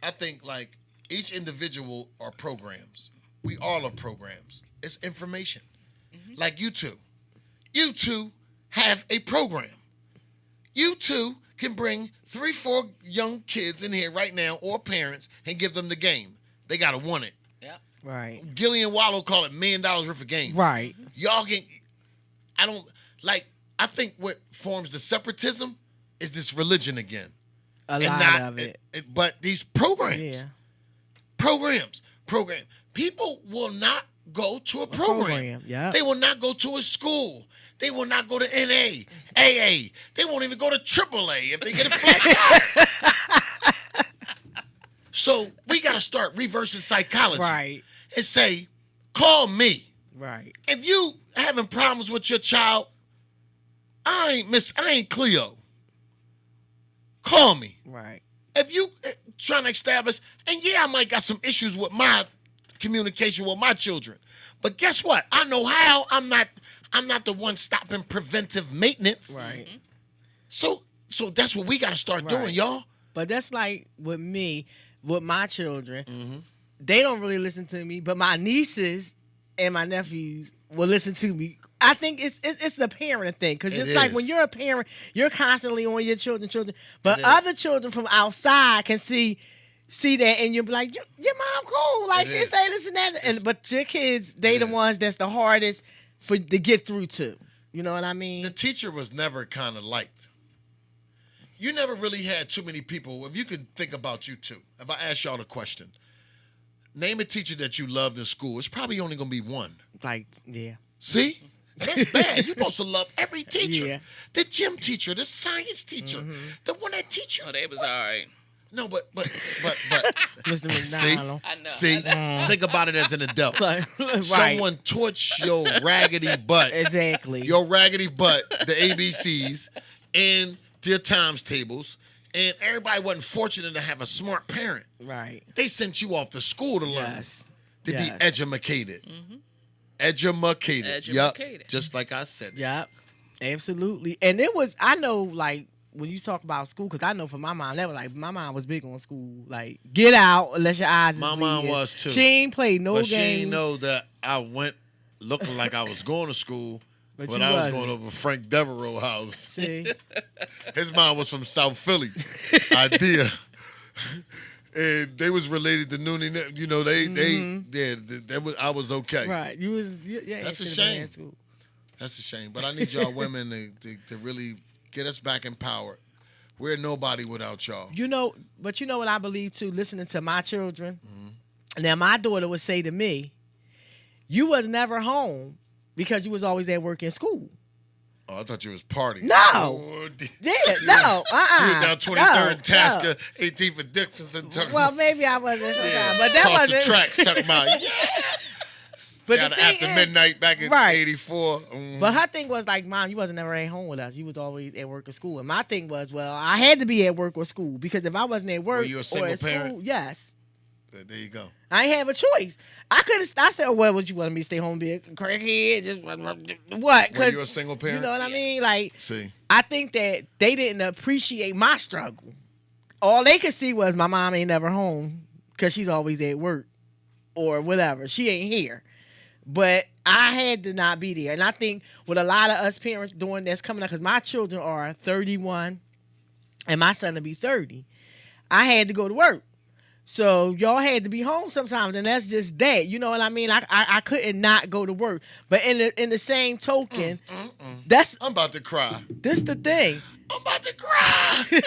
[SPEAKER 3] I think like each individual are programs. We all are programs. It's information. Like you two have a program. You two can bring 3-4 young kids in here right now or parents and give them the game. They gotta want it.
[SPEAKER 2] Yeah.
[SPEAKER 1] Right.
[SPEAKER 3] Gillian Wallow call it $1 million worth of game.
[SPEAKER 1] Right.
[SPEAKER 3] Y'all can. I think what forms the separatism is this religion again.
[SPEAKER 1] A lot of it.
[SPEAKER 3] But these programs.
[SPEAKER 1] Yeah.
[SPEAKER 3] Programs. People will not go to a program.
[SPEAKER 1] Yeah.
[SPEAKER 3] They will not go to a school. They will not go to NA, AA. They won't even go to AAA if they get a flat tire. So we got to start reversing psychology.
[SPEAKER 1] Right.
[SPEAKER 3] And say, call me.
[SPEAKER 1] Right.
[SPEAKER 3] If you having problems with your child, I ain't Cleo. Call me.
[SPEAKER 1] Right.
[SPEAKER 3] If you trying to establish, and yeah, I might got some issues with my communication with my children, but guess what? I know how. I'm not the one stopping preventive maintenance.
[SPEAKER 1] Right.
[SPEAKER 3] So that's what we got to start doing, y'all.
[SPEAKER 1] But that's like with me, with my children. They don't really listen to me, but my nieces and my nephews will listen to me. I think it's the parent thing, because it's like when you're a parent, you're constantly on your children, but other children from outside can see that, and you'll be like, your mom cool, like she say this and that, but your kids, they the ones that's the hardest to get through to. You know what I mean?
[SPEAKER 3] The teacher was never kind of liked. You never really had too many people. If you could think about you two, if I ask y'all the question, name a teacher that you loved in school, it's probably only going to be one.
[SPEAKER 1] Like, yeah.
[SPEAKER 3] See? That's bad. You're supposed to love every teacher.
[SPEAKER 1] Yeah.
[SPEAKER 3] The gym teacher, the science teacher, the one that teach you.
[SPEAKER 2] Oh, they was all right.
[SPEAKER 3] No, but
[SPEAKER 1] Mr. McDonald.
[SPEAKER 2] I know.
[SPEAKER 3] See, think about it as an adult.
[SPEAKER 1] Right.
[SPEAKER 3] Someone taught your raggedy butt.
[SPEAKER 1] Exactly.
[SPEAKER 3] Your raggedy butt, the ABCs, and their times tables, and everybody wasn't fortunate to have a smart parent.
[SPEAKER 1] Right.
[SPEAKER 3] They sent you off to school to learn.
[SPEAKER 1] Yes.
[SPEAKER 3] To be edumacated. Edumacated. Yep. Just like I said.
[SPEAKER 1] Yep. Absolutely. And it was, I know, like, when you talk about school, because I know for my mom, that was like, my mom was big on school. Like, get out unless your eyes is
[SPEAKER 3] My mom
[SPEAKER 1] bleeding.
[SPEAKER 3] was too.
[SPEAKER 1] She ain't played no games.
[SPEAKER 3] But she ain't know that I went looking like I was going to school, but I was
[SPEAKER 1] wasn't.
[SPEAKER 3] going over Frank Devereaux house.
[SPEAKER 1] See?
[SPEAKER 3] His mom was from South Philly. Idea. And they was related to Noonie. You know, I was okay.
[SPEAKER 1] Right. You was, yeah.
[SPEAKER 3] That's a shame. That's a shame. But I need y'all women to really get us back empowered. We're nobody without y'all.
[SPEAKER 1] You know, but you know what I believe too, listening to my children. Now, my daughter would say to me, you was never home because you was always at work and school.
[SPEAKER 3] Oh, I thought you was partying.
[SPEAKER 1] No.
[SPEAKER 3] Oh,
[SPEAKER 1] Yeah, no.
[SPEAKER 3] You were down 23rd and Tasker, 18th and Dixon.
[SPEAKER 1] Well, maybe I wasn't sometimes, but that
[SPEAKER 3] Across
[SPEAKER 1] wasn't.
[SPEAKER 3] the tracks talking about,
[SPEAKER 1] But
[SPEAKER 3] down
[SPEAKER 1] the thing
[SPEAKER 3] after
[SPEAKER 1] is,
[SPEAKER 3] midnight back in
[SPEAKER 1] right.
[SPEAKER 3] 84.
[SPEAKER 1] But her thing was like, Mom, you wasn't never at home with us. You was always at work or school. And my thing was, well, I had to be at work or school because if I wasn't at work
[SPEAKER 3] Were you a single
[SPEAKER 1] or at
[SPEAKER 3] parent?
[SPEAKER 1] school, yes.
[SPEAKER 3] There you go.
[SPEAKER 1] I ain't have a choice. I said, well, would you want me to stay home and be a crackhead? Just what?
[SPEAKER 3] Were you a single parent?
[SPEAKER 1] You know what I mean? Like,
[SPEAKER 3] See.
[SPEAKER 1] I think that they didn't appreciate my struggle. All they could see was my mom ain't never home because she's always at work. or whatever. She ain't here. But I had to not be there. And I think with a lot of us parents doing this coming up, because my children are 31 and my son will be 30, I had to go to work. So y'all had to be home sometimes, and that's just that. You know what I mean? I couldn't not go to work. But in the same token, that's
[SPEAKER 3] I'm about to cry.
[SPEAKER 1] this the thing.
[SPEAKER 3] I'm about to cry.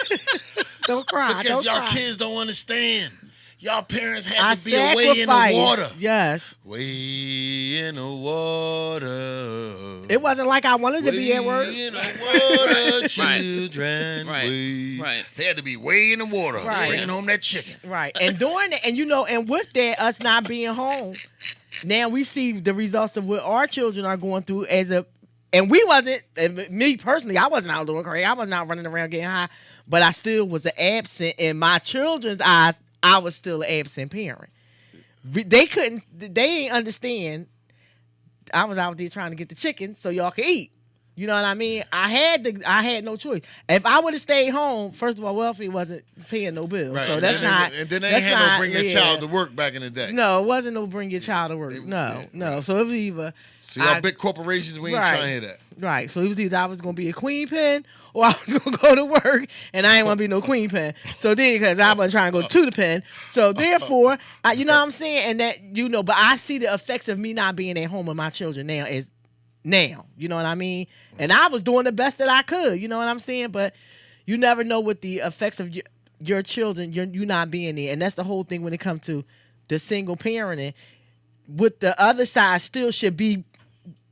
[SPEAKER 1] Don't cry.
[SPEAKER 3] Because
[SPEAKER 1] don't
[SPEAKER 3] y'all
[SPEAKER 1] cry.
[SPEAKER 3] kids don't understand. Y'all parents
[SPEAKER 1] I
[SPEAKER 3] had to be away in the
[SPEAKER 1] sacrificed.
[SPEAKER 3] water.
[SPEAKER 1] Yes.
[SPEAKER 3] Way in the water.
[SPEAKER 1] It wasn't like I wanted to be at work.
[SPEAKER 3] Way in the water, children.
[SPEAKER 2] Right.
[SPEAKER 3] They had to be way in the water,
[SPEAKER 1] Right.
[SPEAKER 3] bringing home that chicken.
[SPEAKER 1] Right. And doing it, and and with that, us not being home, now we see the results of what our children are going through and we wasn't, and me personally, I wasn't out doing crazy. I was not running around getting high, but I still was absent in my children's eyes. I was still an absent parent. They didn't understand. I was out there trying to get the chicken so y'all could eat. You know what I mean? I had no choice. If I would have stayed home, first of all, welfare wasn't paying no bills.
[SPEAKER 3] Right.
[SPEAKER 1] So
[SPEAKER 3] And
[SPEAKER 1] that's
[SPEAKER 3] then
[SPEAKER 1] not.
[SPEAKER 3] and then they
[SPEAKER 1] that's
[SPEAKER 3] ain't had no
[SPEAKER 1] not-
[SPEAKER 3] bring your
[SPEAKER 1] yeah.
[SPEAKER 3] child to work back in the day.
[SPEAKER 1] No, it wasn't no bring your child to work. No. So it was either.
[SPEAKER 3] See, y'all big corporations, we ain't trying to hear that.
[SPEAKER 1] Right. So it was either I was gonna be a queen pin or I was gonna go to work, and I ain't want to be no queen pin. So then, because I wasn't trying to go to the pen, so therefore, you know what I'm saying, and that but I see the effects of me not being at home with my children now. You know what I mean? And I was doing the best that I could. You know what I'm saying? But you never know what the effects of your children, you not being there, and that's the whole thing when it comes to the single parenting. With the other side, still should be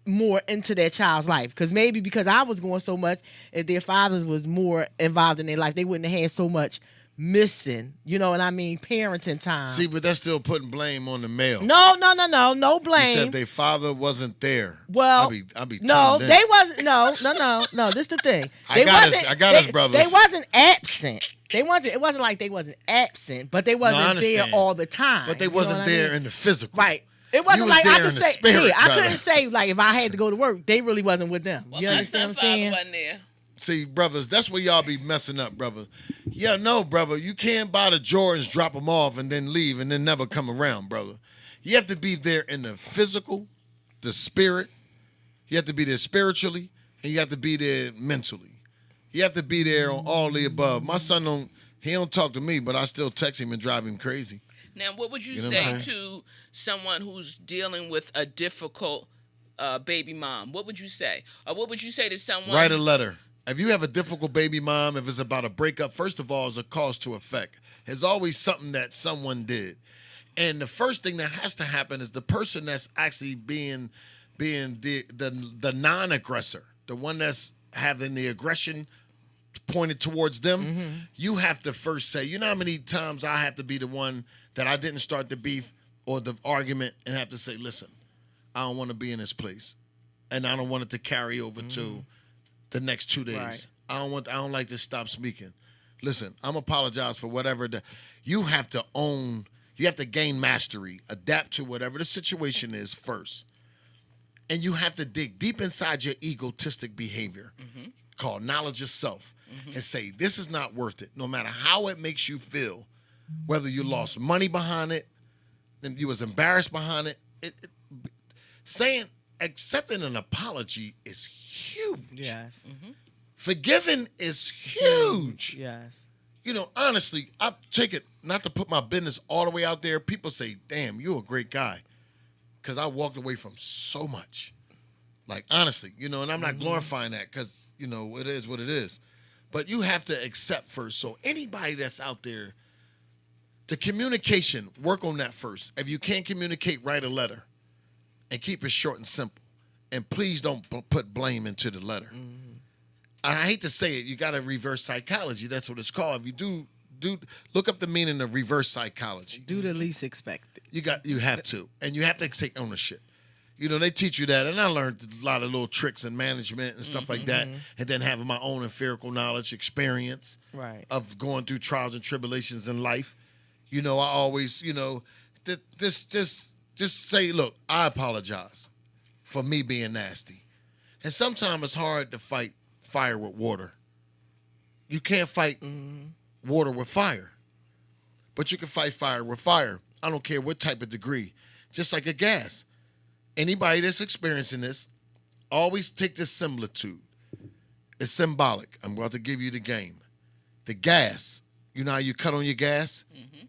[SPEAKER 1] more into their child's life, because I was going so much, if their fathers was more involved in their life, they wouldn't have had so much missing, you know what I mean, parenting time.
[SPEAKER 3] See, but that's still putting blame on the male.
[SPEAKER 1] No blame.
[SPEAKER 3] You said their father wasn't there.
[SPEAKER 1] Well,
[SPEAKER 3] I'll be
[SPEAKER 1] no,
[SPEAKER 3] tuned in.
[SPEAKER 1] they wasn't. No. This the thing.
[SPEAKER 3] I got us, brothers.
[SPEAKER 1] They wasn't absent. It wasn't like they wasn't absent, but they wasn't there all the time.
[SPEAKER 3] But they
[SPEAKER 1] You know
[SPEAKER 3] wasn't
[SPEAKER 1] what I
[SPEAKER 3] there
[SPEAKER 1] mean?
[SPEAKER 3] in the physical.
[SPEAKER 1] Right. It wasn't
[SPEAKER 3] was
[SPEAKER 1] like
[SPEAKER 3] there
[SPEAKER 1] I
[SPEAKER 3] in
[SPEAKER 1] could
[SPEAKER 3] the
[SPEAKER 1] say.
[SPEAKER 3] spirit,
[SPEAKER 1] I
[SPEAKER 3] brother.
[SPEAKER 1] couldn't say like if I had to go to work, they really wasn't with them.
[SPEAKER 2] Well,
[SPEAKER 1] You understand what I'm saying?
[SPEAKER 2] Wasn't there.
[SPEAKER 3] See, brothers, that's where y'all be messing up, brother. Yeah, no, brother. You can't buy the Jordans, drop them off, and then leave, and then never come around, brother. You have to be there in the physical, the spirit. You have to be there spiritually, and you have to be there mentally. You have to be there on all the above. My son don't talk to me, but I still text him and drive him crazy.
[SPEAKER 2] Now, what would you
[SPEAKER 3] know what
[SPEAKER 2] say
[SPEAKER 3] I'm
[SPEAKER 2] to someone who's dealing with a difficult baby mom? What would you say? Or what would you say to someone?
[SPEAKER 3] Write a letter. If you have a difficult baby mom, if it's about a breakup, first of all, it's a cause to effect. There's always something that someone did. And the first thing that has to happen is the person that's actually being the non-aggressor, the one that's having the aggression pointed towards them, you have to first say, you know how many times I have to be the one that I didn't start the beef or the argument and have to say, listen, I don't want to be in this place. And I don't want it to carry over to the next 2 days.
[SPEAKER 1] Right.
[SPEAKER 3] I don't like to stop speaking. Listen, I'm apologize for whatever you have to own, you have to gain mastery, adapt to whatever the situation is first. And you have to dig deep inside your egotistic behavior called knowledge of self and say, this is not worth it. No matter how it makes you feel, whether you lost money behind it and you was embarrassed behind it, accepting an apology is huge.
[SPEAKER 1] Yes.
[SPEAKER 3] Forgiving is huge.
[SPEAKER 1] Yes.
[SPEAKER 3] You know, honestly, I take it, not to put my business all the way out there. People say, damn, you're a great guy. Because I walked away from so much. Like, honestly, you know, and I'm not glorifying that because, you know, it is what it is. But you have to accept first. So anybody that's out there, the communication, work on that first. If you can't communicate, write a letter and keep it short and simple. And please don't put blame into the letter. I hate to say it, you got to reverse psychology. That's what it's called. If you do look up the meaning of reverse psychology.
[SPEAKER 1] Do the least expected.
[SPEAKER 3] You have to. And you have to take ownership. You know, they teach you that. And I learned a lot of little tricks in management and stuff like that. And then having my own empirical knowledge, experience of going through trials and tribulations in life. You know, I always, you know, just say, look, I apologize for me being nasty. And sometimes it's hard to fight fire with water. You can't fight water with fire. But you can fight fire with fire. I don't care what type of degree. just like a gas. Anybody that's experiencing this, always take this similitude. It's symbolic. I'm about to give you the game. The gas, you know how you cut on your gas? Mm-hmm.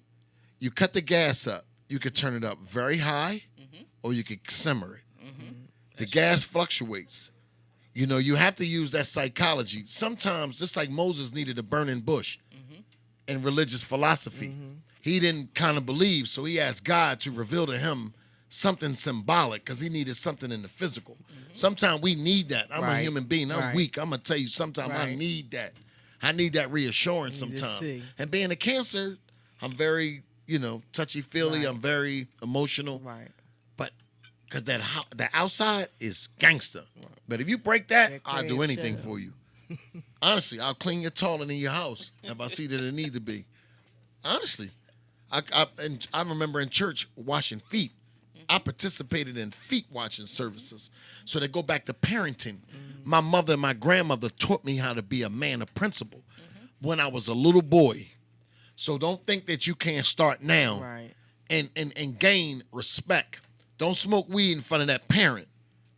[SPEAKER 3] You cut the gas up. You could turn it up very high, or you could simmer it. Mm-hmm. The gas fluctuates. You know, you have to use that psychology. Sometimes, just like Moses needed a burning bush in religious philosophy, he didn't kind of believe, so he asked God to reveal to him something symbolic because he needed something in the physical. Sometimes we need that. I'm a human being. I'm weak. I'm going to tell you, sometimes I need that. I need that reassurance sometimes. And being a Cancer, I'm very, touchy-feely. I'm very emotional.
[SPEAKER 1] Right.
[SPEAKER 3] But because the outside is gangster. Right. But if you break that, I'll do anything for you. Honestly, I'll clean your toilet in your house if I see that it need to be. Honestly. I remember in church washing feet. I participated in feet washing services. So they go back to parenting. My mother and my grandmother taught me how to be a man of principle when I was a little boy. So don't think that you can't start now and gain respect. Don't smoke weed in front of that parent.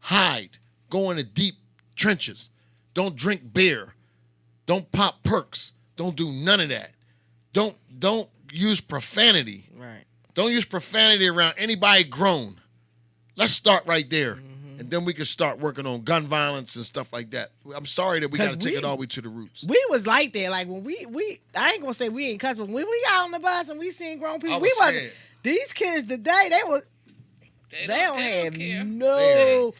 [SPEAKER 3] Hide. Go into deep trenches. Don't drink beer. Don't pop perks. Don't do none of that. Don't use profanity.
[SPEAKER 1] Right.
[SPEAKER 3] Don't use profanity around anybody grown. Let's start right there. And then we can start working on gun violence and stuff like that. I'm sorry that we got to take it all the way to the roots.
[SPEAKER 1] We was like that. Like when we I ain't going to say we ain't cuss, but when we got on the bus and we seen grown people, we wasn't. These kids today, they don't have
[SPEAKER 2] care.
[SPEAKER 1] no.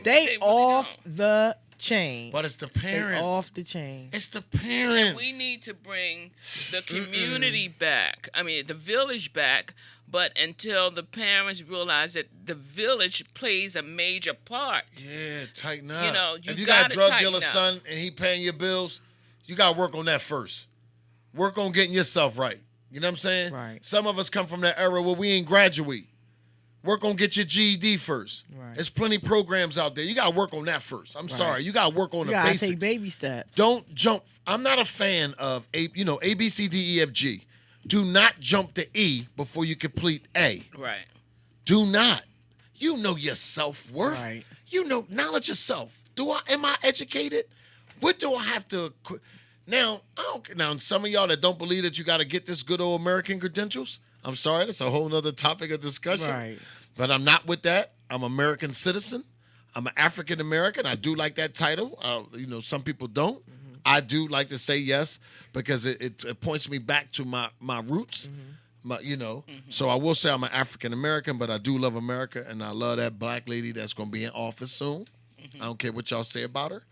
[SPEAKER 2] They
[SPEAKER 1] off the chain.
[SPEAKER 3] But it's the parents.
[SPEAKER 1] They off the chain.
[SPEAKER 3] It's the parents.
[SPEAKER 2] And we need to bring the community back. I mean, the village back. But until the parents realize that the village plays a major part.
[SPEAKER 3] Yeah, tighten up.
[SPEAKER 2] If
[SPEAKER 3] you got a drug dealer son and he paying your bills, you got to work on that first. Work on getting yourself right. You know what I'm saying?
[SPEAKER 1] Right.
[SPEAKER 3] Some of us come from that era where we ain't graduate. Work on get your GED first. Right. There's plenty of programs out there. You got to work on that first. I'm sorry. You got to work on the basics.
[SPEAKER 1] You got to take baby steps.
[SPEAKER 3] Don't jump. I'm not a fan of, A, B, C, D, E, F, G. Do not jump to E before you complete A.
[SPEAKER 2] Right.
[SPEAKER 3] Do not. You know your self-worth.
[SPEAKER 1] Right.
[SPEAKER 3] You know, knowledge yourself. Am I educated? What do I have to... Now, some of y'all that don't believe that you got to get this good old American credentials, I'm sorry, that's a whole nother topic of discussion.
[SPEAKER 1] Right.
[SPEAKER 3] But I'm not with that. I'm an American citizen. I'm an African American. I do like that title. Some people don't. I do like to say yes because it points me back to my roots. So I will say I'm an African American, but I do love America, and I love that black lady that's going to be in office soon. I don't care what y'all say about her.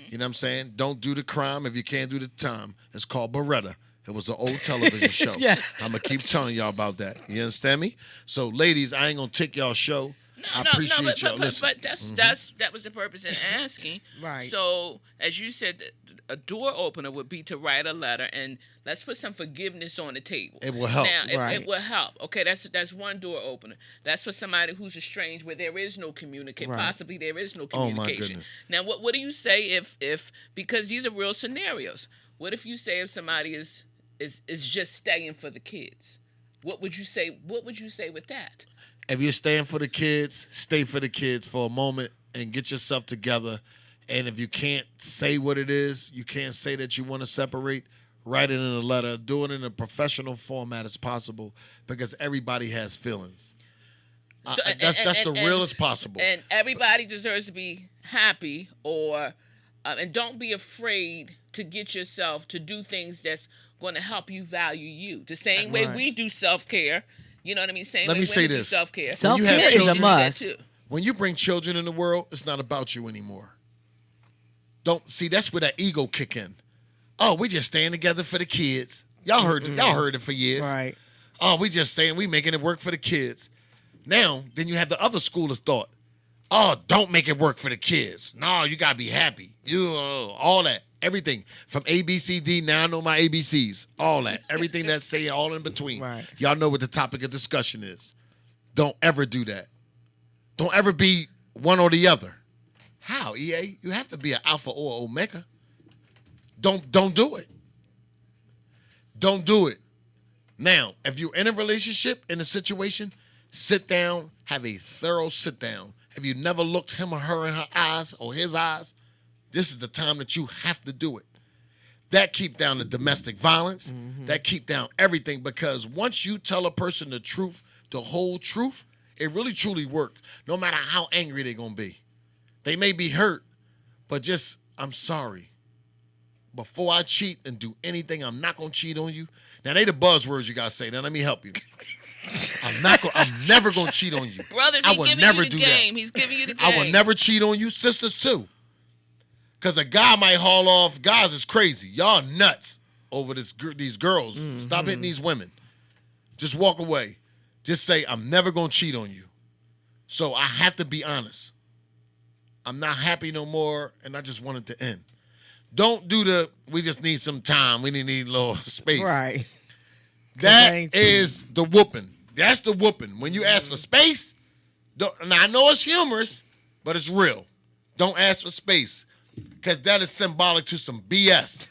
[SPEAKER 3] You know what I'm saying? Don't do the crime if you can't do the time. It's called Beretta. It was an old television show. I'm going to keep telling y'all about that. You understand me? So, ladies, I ain't going to take y'all show. I appreciate y'all. Listen.
[SPEAKER 2] But that was the purpose in asking.
[SPEAKER 1] Right.
[SPEAKER 2] So, as you said, a door opener would be to write a letter and let's put some forgiveness on the table.
[SPEAKER 3] It will help.
[SPEAKER 2] Now, it will help. Okay, that's one door opener. That's for somebody who's estranged where there is no communication. Right. Possibly there is no communication.
[SPEAKER 3] Oh, my goodness.
[SPEAKER 2] Now, what do you say if because these are real scenarios. What if you say if somebody is just staying for the kids? What would you say? What would you say with that?
[SPEAKER 3] If you're staying for the kids, stay for the kids for a moment and get yourself together. And if you can't say what it is, you can't say that you want to separate, write it in a letter. Do it in a professional format as possible because everybody has feelings.
[SPEAKER 2] So,
[SPEAKER 3] that's the realest possible.
[SPEAKER 2] And everybody deserves to be happy and don't be afraid to get yourself to do things that's going to help you value you. The same way we do self-care. You know what I mean?
[SPEAKER 3] Let me say this.
[SPEAKER 2] Self-care.
[SPEAKER 1] Self-care is a must.
[SPEAKER 3] When you bring children in the world, it's not about you anymore. That's where that ego kick in. Oh, we just staying together for the kids. Y'all heard it for years.
[SPEAKER 1] Right.
[SPEAKER 3] Oh, we making it work for the kids. Now, then you have the other school of thought. Oh, don't make it work for the kids. No, you gotta be happy. All that. Everything from A, B, C, D. Now I know my ABCs. All that. Everything that say all in between.
[SPEAKER 1] Right.
[SPEAKER 3] Y'all know what the topic of discussion is. Don't ever do that. Don't ever be one or the other. How, EA? You have to be an alpha or omega. Don't do it. Don't do it. Now, if you're in a relationship, in a situation, Sit down, have a thorough sit down. Have you never looked him or her in her eyes or his eyes? This is the time that you have to do it. That keep down the domestic violence. That keep down everything, because once you tell a person the truth, the whole truth, it really truly works. No matter how angry they're going to be. They may be hurt, but just, I'm sorry. Before I cheat and do anything, I'm not going to cheat on you. Now, they the buzzwords you got to say. Now, let me help you. I'm never going to cheat on you.
[SPEAKER 2] Brothers,
[SPEAKER 3] I
[SPEAKER 2] he's
[SPEAKER 3] will
[SPEAKER 2] giving
[SPEAKER 3] never
[SPEAKER 2] you the
[SPEAKER 3] do
[SPEAKER 2] game.
[SPEAKER 3] that.
[SPEAKER 2] He's giving you the game.
[SPEAKER 3] I will never cheat on you. Sisters, too. Because a guy might haul off. Guys is crazy. Y'all nuts over these girls. Stop hitting these women. Just walk away. Just say, I'm never going to cheat on you. So I have to be honest. I'm not happy no more, and I just want it to end. Don't do we just need some time. We need a little space.
[SPEAKER 1] Right.
[SPEAKER 3] That is the whooping. That's the whooping. When you ask for space, now I know it's humorous, but it's real. Don't ask for space, because that is symbolic to some BS.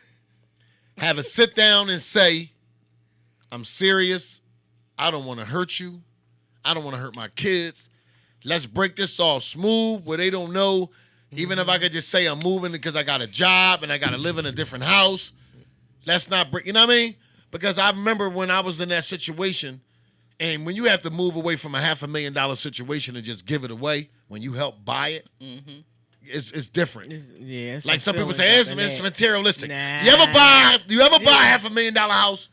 [SPEAKER 3] Have a sit down and say, I'm serious. I don't want to hurt you. I don't want to hurt my kids. Let's break this off smooth where they don't know. Even if I could just say I'm moving because I got a job and I got to live in a different house. Let's not break, you know what I mean? Because I remember when I was in that situation, and when you have to move away from a $500,000 situation and just give it away, when you help buy it, it's different.
[SPEAKER 1] It's
[SPEAKER 3] like some people say, it's materialistic.
[SPEAKER 1] Nah.
[SPEAKER 3] You ever buy a $500,000 house?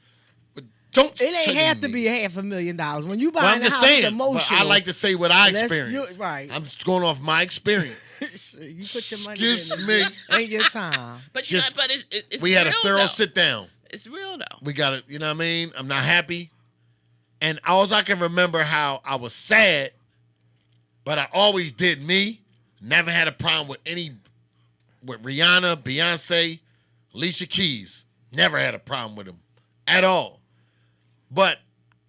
[SPEAKER 3] Don't.
[SPEAKER 1] It ain't have to be $500,000. When you buy
[SPEAKER 3] I'm
[SPEAKER 1] a
[SPEAKER 3] just
[SPEAKER 1] house,
[SPEAKER 3] saying,
[SPEAKER 1] it's emotional.
[SPEAKER 3] but I like to say what I experienced.
[SPEAKER 1] Right.
[SPEAKER 3] I'm just going off my experience.
[SPEAKER 1] You put your money
[SPEAKER 3] Excuse
[SPEAKER 1] in
[SPEAKER 3] me.
[SPEAKER 1] Ain't your time.
[SPEAKER 2] But it's
[SPEAKER 3] we had a
[SPEAKER 2] real,
[SPEAKER 3] thorough
[SPEAKER 2] though.
[SPEAKER 3] sit down.
[SPEAKER 2] It's real though.
[SPEAKER 3] We got it. You know what I mean? I'm not happy, and all I can remember how I was sad, but I always did me. Never had a problem with Rihanna, Beyonce, Alicia Keys. Never had a problem with them at all. But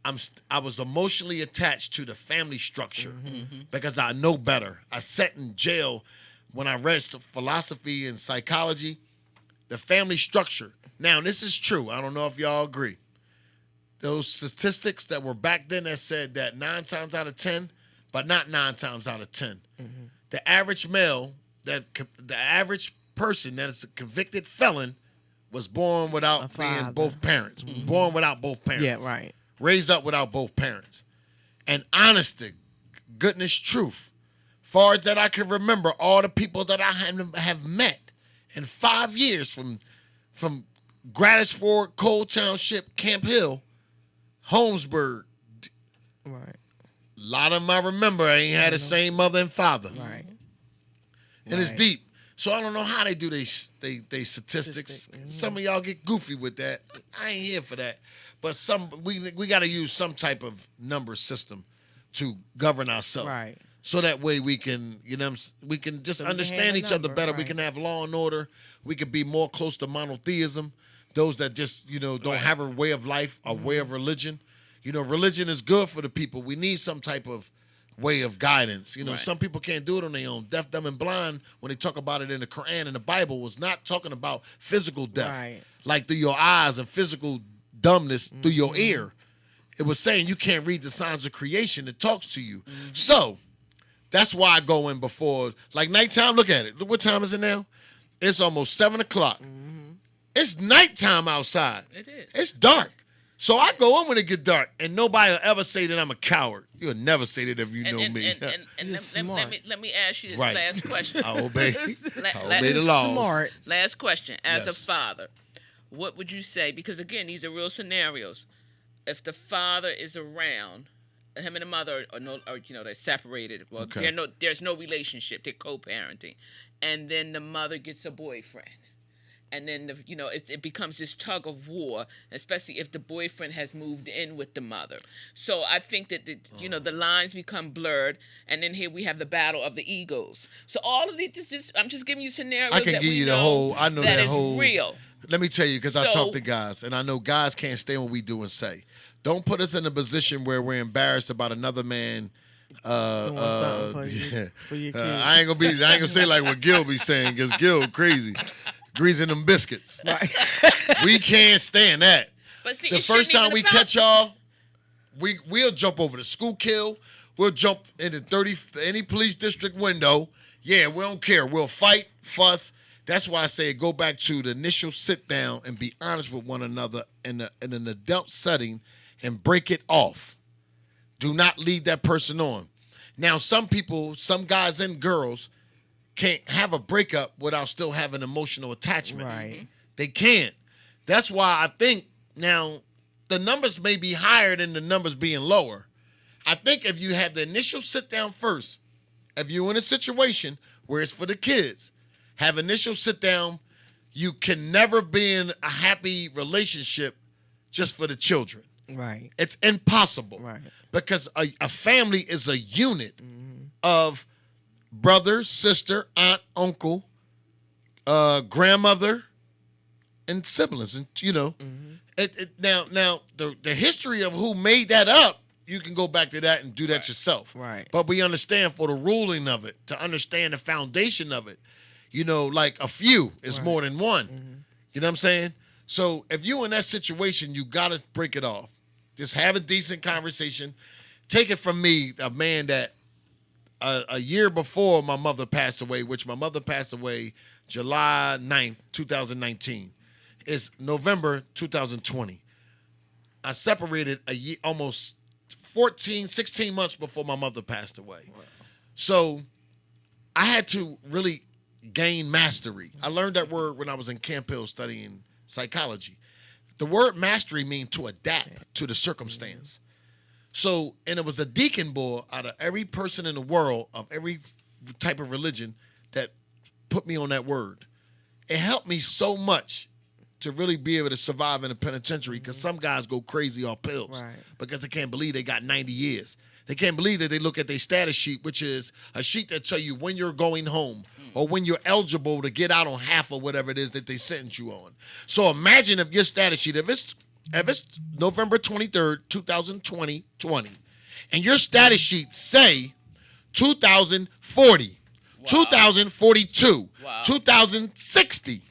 [SPEAKER 3] I was emotionally attached to the family structure because I know better. I sat in jail when I read philosophy and psychology. The family structure. Now, this is true. I don't know if y'all agree. Those statistics that were back then that said that 9 times out of 10, but not 9 times out of 10. The average male, the average person that is a convicted felon was born without being both parents. Born without both parents.
[SPEAKER 1] Yeah, right.
[SPEAKER 3] Raised up without both parents. And honest to goodness truth, far as that I can remember, all the people that I have met in 5 years from Gratisford, Cole Township, Camp Hill, Holmesburg.
[SPEAKER 1] Right.
[SPEAKER 3] A lot of them I remember ain't had the same mother and father.
[SPEAKER 1] Right.
[SPEAKER 3] And it's deep. So I don't know how they do they statistics. Some of y'all get goofy with that. I ain't here for that. But we got to use some type of number system to govern ourselves.
[SPEAKER 1] Right.
[SPEAKER 3] So that way we can, we can just understand each other better. Right. We can have law and order. We can be more close to monotheism. Those that just, don't have a way of life, a way of religion. Religion is good for the people. We need some type of way of guidance. Some people can't do it on their own. Deaf, dumb, and blind, when they talk about it in the Quran and the Bible, was not talking about physical death, like through your eyes, and physical dumbness through your ear. It was saying you can't read the signs of creation. It talks to you. So that's why I go in before, like nighttime. Look at it. Look, what time is it now? It's almost 7 o'clock. It's nighttime outside. It is. It's dark. So I go in when it get dark, and nobody will ever say that I'm a coward. You'll never say that if you know me.
[SPEAKER 2] Let me ask you this last question.
[SPEAKER 3] I obey the laws.
[SPEAKER 1] Smart.
[SPEAKER 2] Last question. As a father, what would you say? Because again, these are real scenarios. If the father is around, him and the mother they're separated. Well, there's no relationship. They're co-parenting, and then the mother gets a boyfriend. And then, it becomes this tug of war, especially if the boyfriend has moved in with the mother. So I think that, the lines become blurred. And then here we have the battle of the egos. So all of these, I'm just giving you scenarios
[SPEAKER 3] I can
[SPEAKER 2] that
[SPEAKER 3] give
[SPEAKER 2] we
[SPEAKER 3] you the
[SPEAKER 2] know
[SPEAKER 3] whole, I know that
[SPEAKER 2] is
[SPEAKER 3] whole.
[SPEAKER 2] real.
[SPEAKER 3] Let me tell you, because I talk to guys, and I know guys can't stand what we do and say. Don't put us in a position where we're embarrassed about another man.
[SPEAKER 1] For your kids.
[SPEAKER 3] I ain't gonna say like what Gil be saying, because Gil crazy. Greasing them biscuits. Right. We can't stand that.
[SPEAKER 2] But see,
[SPEAKER 3] the first time we catch y'all, we'll jump over the school kill. We'll jump into any police district window. Yeah, we don't care. We'll fight, fuss. That's why I say go back to the initial sit down and be honest with one another in an adult setting and break it off. Do not lead that person on. Now, some people, some guys and girls can't have a breakup without still having emotional attachment.
[SPEAKER 1] Right.
[SPEAKER 3] They can't. That's why I think now the numbers may be higher than the numbers being lower. I think if you have the initial sit down first, if you're in a situation where it's for the kids, have initial sit down, you can never be in a happy relationship just for the children.
[SPEAKER 1] Right.
[SPEAKER 3] It's impossible.
[SPEAKER 1] Right.
[SPEAKER 3] Because a family is a unit of brother, sister, aunt, uncle, grandmother, and siblings. And now the history of who made that up, you can go back to that and do that yourself.
[SPEAKER 1] Right.
[SPEAKER 3] But we understand for the ruling of it, to understand the foundation of it, like a few is more than one. You know what I'm saying? So if you're in that situation, you got to break it off. Just have a decent conversation. Take it from me, a man that a year before my mother passed away, which my mother passed away July 9th, 2019. It's November 2020. I separated a year, almost 16 months before my mother passed away. Wow. So I had to really gain mastery. I learned that word when I was in Camp Hill studying psychology. The word mastery means to adapt to the circumstance. So, and it was a deacon boy out of every person in the world of every type of religion that put me on that word. It helped me so much to really be able to survive in a penitentiary, because some guys go crazy off pills because they can't believe they got 90 years. They can't believe that they look at their status sheet, which is a sheet that tell you when you're going home or when you're eligible to get out on half or whatever it is that they sentence you on. So imagine if your status sheet, if it's November 23rd, 2020, and your status sheet say 2040, 2042, 2060,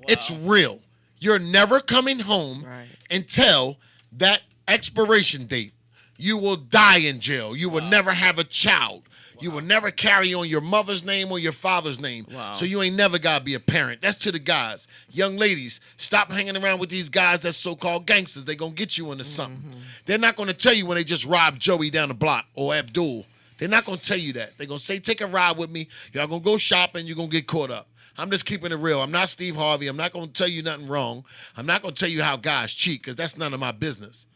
[SPEAKER 3] it's real. You're never coming home until that expiration date. You will die in jail. You will never have a child. You will never carry on your mother's name or your father's name. So you ain't never got to be a parent. That's to the guys. Young ladies, stop hanging around with these guys that's so-called gangsters. They're going to get you into something. They're not going to tell you when they just robbed Joey down the block or Abdul. They're not going to tell you that. They're going to say, take a ride with me. Y'all going to go shopping. You're going to get caught up. I'm just keeping it real. I'm not Steve Harvey. I'm not going to tell you nothing wrong. I'm not going to tell you how guys cheat, because that's none of my business.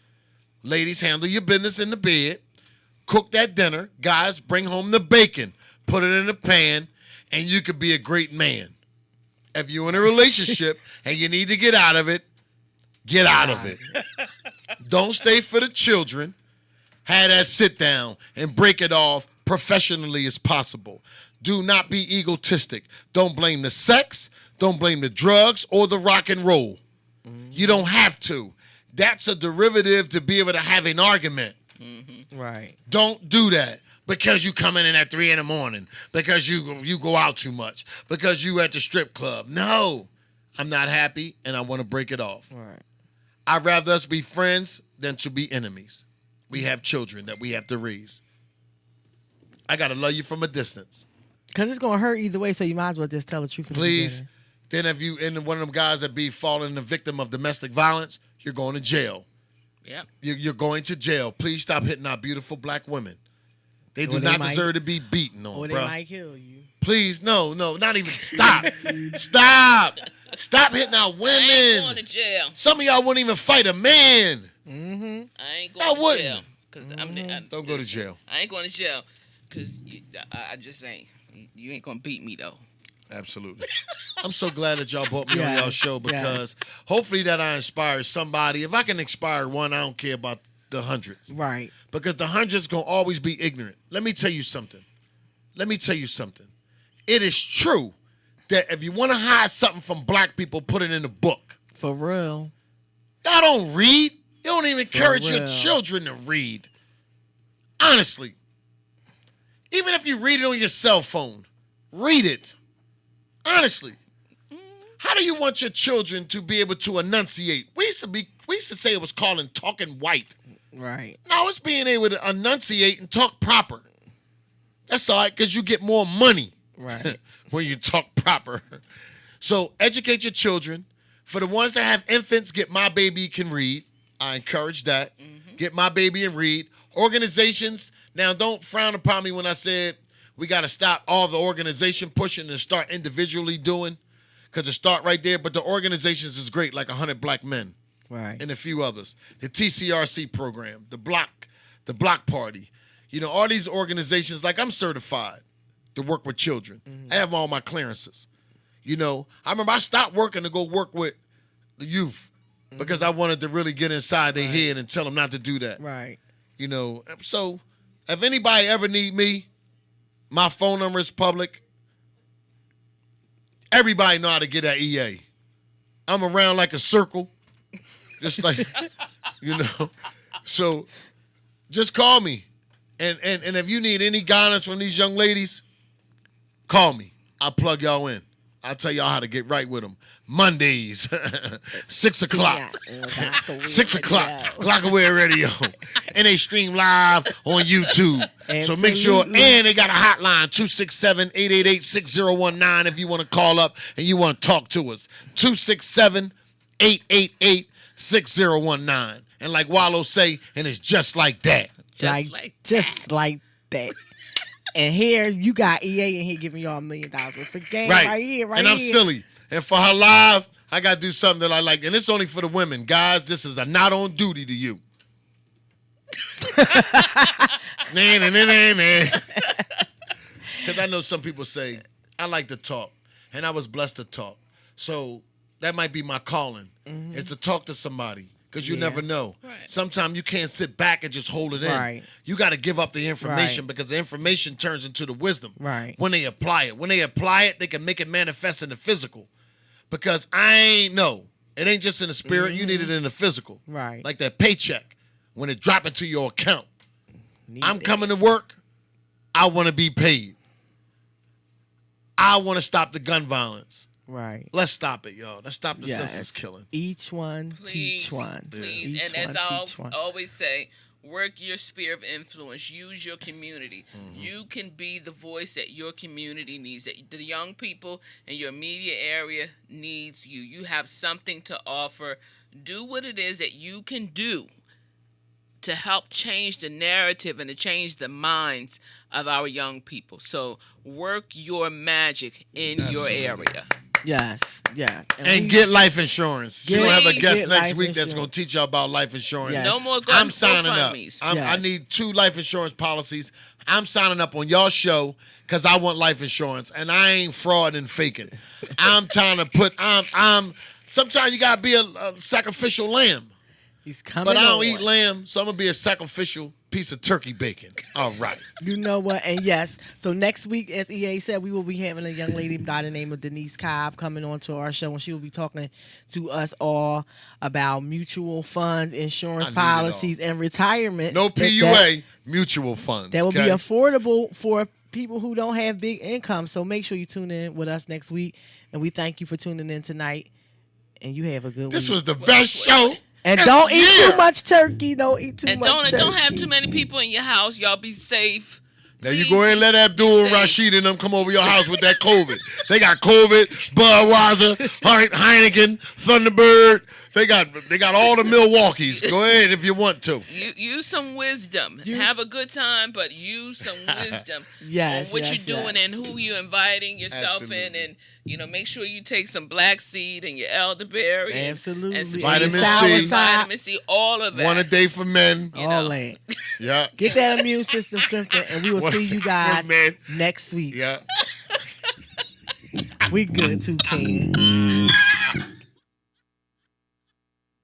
[SPEAKER 3] Ladies, handle your business in the bed. Cook that dinner. Guys, bring home the bacon. Put it in the pan, and you could be a great man. If you're in a relationship and you need to get out of it, get out of it. Don't stay for the children. Have that sit down and break it off professionally as possible. Do not be egotistic. Don't blame the sex. Don't blame the drugs or the rock and roll. You don't have to. That's a derivative to be able to have an argument.
[SPEAKER 1] Right.
[SPEAKER 3] Don't do that because you come in at 3 a.m, because you go out too much, because you at the strip club. No, I'm not happy and I want to break it off.
[SPEAKER 1] Right.
[SPEAKER 3] I'd rather us be friends than to be enemies. We have children that we have to raise. I got to love you from a distance.
[SPEAKER 1] Because it's going to hurt either way, so you might as well just tell the truth.
[SPEAKER 3] Please. Then if you in one of them guys that be falling the victim of domestic violence, you're going to jail.
[SPEAKER 2] Yep.
[SPEAKER 3] You're going to jail. Please stop hitting our beautiful black women. They do not deserve to be beaten on,
[SPEAKER 1] or
[SPEAKER 3] bro.
[SPEAKER 1] they might kill you.
[SPEAKER 3] Please, no, not even. Stop. Stop hitting our women.
[SPEAKER 2] I ain't going to jail.
[SPEAKER 3] Some of y'all wouldn't even fight a man.
[SPEAKER 2] I ain't going to jail.
[SPEAKER 3] Don't go to jail.
[SPEAKER 2] I ain't going to jail because I just ain't. You ain't going to beat me, though.
[SPEAKER 3] Absolutely. I'm so glad that y'all brought me on y'all show, because hopefully that I inspire somebody. If I can inspire one, I don't care about the hundreds.
[SPEAKER 1] Right.
[SPEAKER 3] Because the hundreds going to always be ignorant. Let me tell you something. It is true that if you want to hide something from black people, put it in a book.
[SPEAKER 1] For real.
[SPEAKER 3] Y'all don't read. You don't even encourage your children to read. Honestly. Even if you read it on your cell phone, read it. Honestly. How do you want your children to be able to enunciate? We used to say it was called talking white.
[SPEAKER 1] Right.
[SPEAKER 3] No, it's being able to enunciate and talk proper. That's all right, because you get more money
[SPEAKER 1] Right.
[SPEAKER 3] when you talk proper. So educate your children. For the ones that have infants, get My Baby Can Read. I encourage that.
[SPEAKER 2] Mm-hmm.
[SPEAKER 3] Get My Baby and Read. Organizations, now don't frown upon me when I said we got to stop all the organization pushing and start individually doing, because it start right there. But the organizations is great, like 100 Black Men.
[SPEAKER 1] Right.
[SPEAKER 3] And a few others. The TCRC program, the Block Party. You know, all these organizations, like I'm certified to work with children.
[SPEAKER 1] Mm-hmm.
[SPEAKER 3] I have all my clearances. You know, I remember I stopped working to go work with the youth because I wanted to really get inside their head and tell them not to do that.
[SPEAKER 1] Right.
[SPEAKER 3] You know, so if anybody ever need me, my phone number is public. Everybody know how to get at EA. I'm around like a circle. Just like, you know. So just call me. And if you need any guidance from these young ladies, call me. I'll plug y'all in. I'll tell y'all how to get right with them. Mondays, 6 o'clock. 6 o'clock, Glockaway Radio. And they stream live on YouTube. So make sure, and they got a hotline, 267-888-6019 if you want to call up and you want to talk to us. 267-888-6019. And like Wallow say, and it's just like that.
[SPEAKER 1] Just like that. And here you got EA and he giving y'all $1 million worth of game right here, right
[SPEAKER 3] and I'm
[SPEAKER 1] here.
[SPEAKER 3] silly. And for her live, I got to do something that I like. And it's only for the women. Guys, this is a not on duty to you. Because I know some people say, I like to talk. And I was blessed to talk. So that might be my calling, is to talk to somebody. Because you never know.
[SPEAKER 2] Right.
[SPEAKER 3] Sometimes you can't sit back and just hold it in.
[SPEAKER 1] Right.
[SPEAKER 3] You got to give up the information because the information turns into the wisdom when they apply it. When they apply it, they can make it manifest in the physical. Because it ain't just in the spirit. You need it in the physical.
[SPEAKER 1] Right.
[SPEAKER 3] Like that paycheck when it drop into your account. I'm coming to work. I want to be paid. I want to stop the gun violence.
[SPEAKER 1] Right.
[SPEAKER 3] Let's stop it, y'all. Let's stop the senseless killing.
[SPEAKER 1] Each one, teach one.
[SPEAKER 2] Please.
[SPEAKER 1] Each
[SPEAKER 2] And
[SPEAKER 1] one,
[SPEAKER 2] as I always say, work your sphere of influence. Use your community. Mm-hmm. You can be the voice that your community needs, that the young people in your immediate area needs you. You have something to offer. Do what it is that you can do to help change the narrative and to change the minds of our young people. So work your magic in your area.
[SPEAKER 1] Yes.
[SPEAKER 3] And get life insurance. You're going to have a guest next week that's going to teach y'all about life insurance.
[SPEAKER 1] Yes.
[SPEAKER 2] No more
[SPEAKER 3] I'm signing up.
[SPEAKER 2] I
[SPEAKER 3] need 2 life insurance policies. I'm signing up on y'all show because I want life insurance. And I ain't fraud and faking. I'm trying to put, sometimes you got to be a sacrificial lamb.
[SPEAKER 1] He's coming
[SPEAKER 3] But I don't eat lamb, so I'm going to be a sacrificial piece of turkey bacon. All right.
[SPEAKER 1] You know what? And yes, so next week, as EA said, we will be having a young lady by the name of Denise Cobb coming on to our show, and she will be talking to us all about mutual funds, insurance policies, and retirement.
[SPEAKER 3] No PUA, mutual funds.
[SPEAKER 1] That will be affordable for people who don't have big income. So make sure you tune in with us next week, and we thank you for tuning in tonight, and you have a good week.
[SPEAKER 3] This was the best show.
[SPEAKER 1] And don't eat too much turkey. Don't eat too much turkey.
[SPEAKER 2] And don't have too many people in your house. Y'all be safe.
[SPEAKER 3] Now you go ahead and let Abdul, Rashid, and them come over your house with that COVID. They got COVID, Budweiser, Heineken, Thunderbird. They got all the Milwaukees. Go ahead if you want to.
[SPEAKER 2] Use some wisdom. Have a good time, but use some wisdom on what you're doing and who you're inviting yourself in, and make sure you take some black seed and your elderberry.
[SPEAKER 1] Absolutely.
[SPEAKER 2] And some
[SPEAKER 3] vitamin
[SPEAKER 2] C, all of that.
[SPEAKER 3] 1 a day for men.
[SPEAKER 1] All that.
[SPEAKER 3] Yeah.
[SPEAKER 1] Get that immune system strengthened, and we will see you guys next week.
[SPEAKER 3] Yeah.
[SPEAKER 1] We good too, Ken.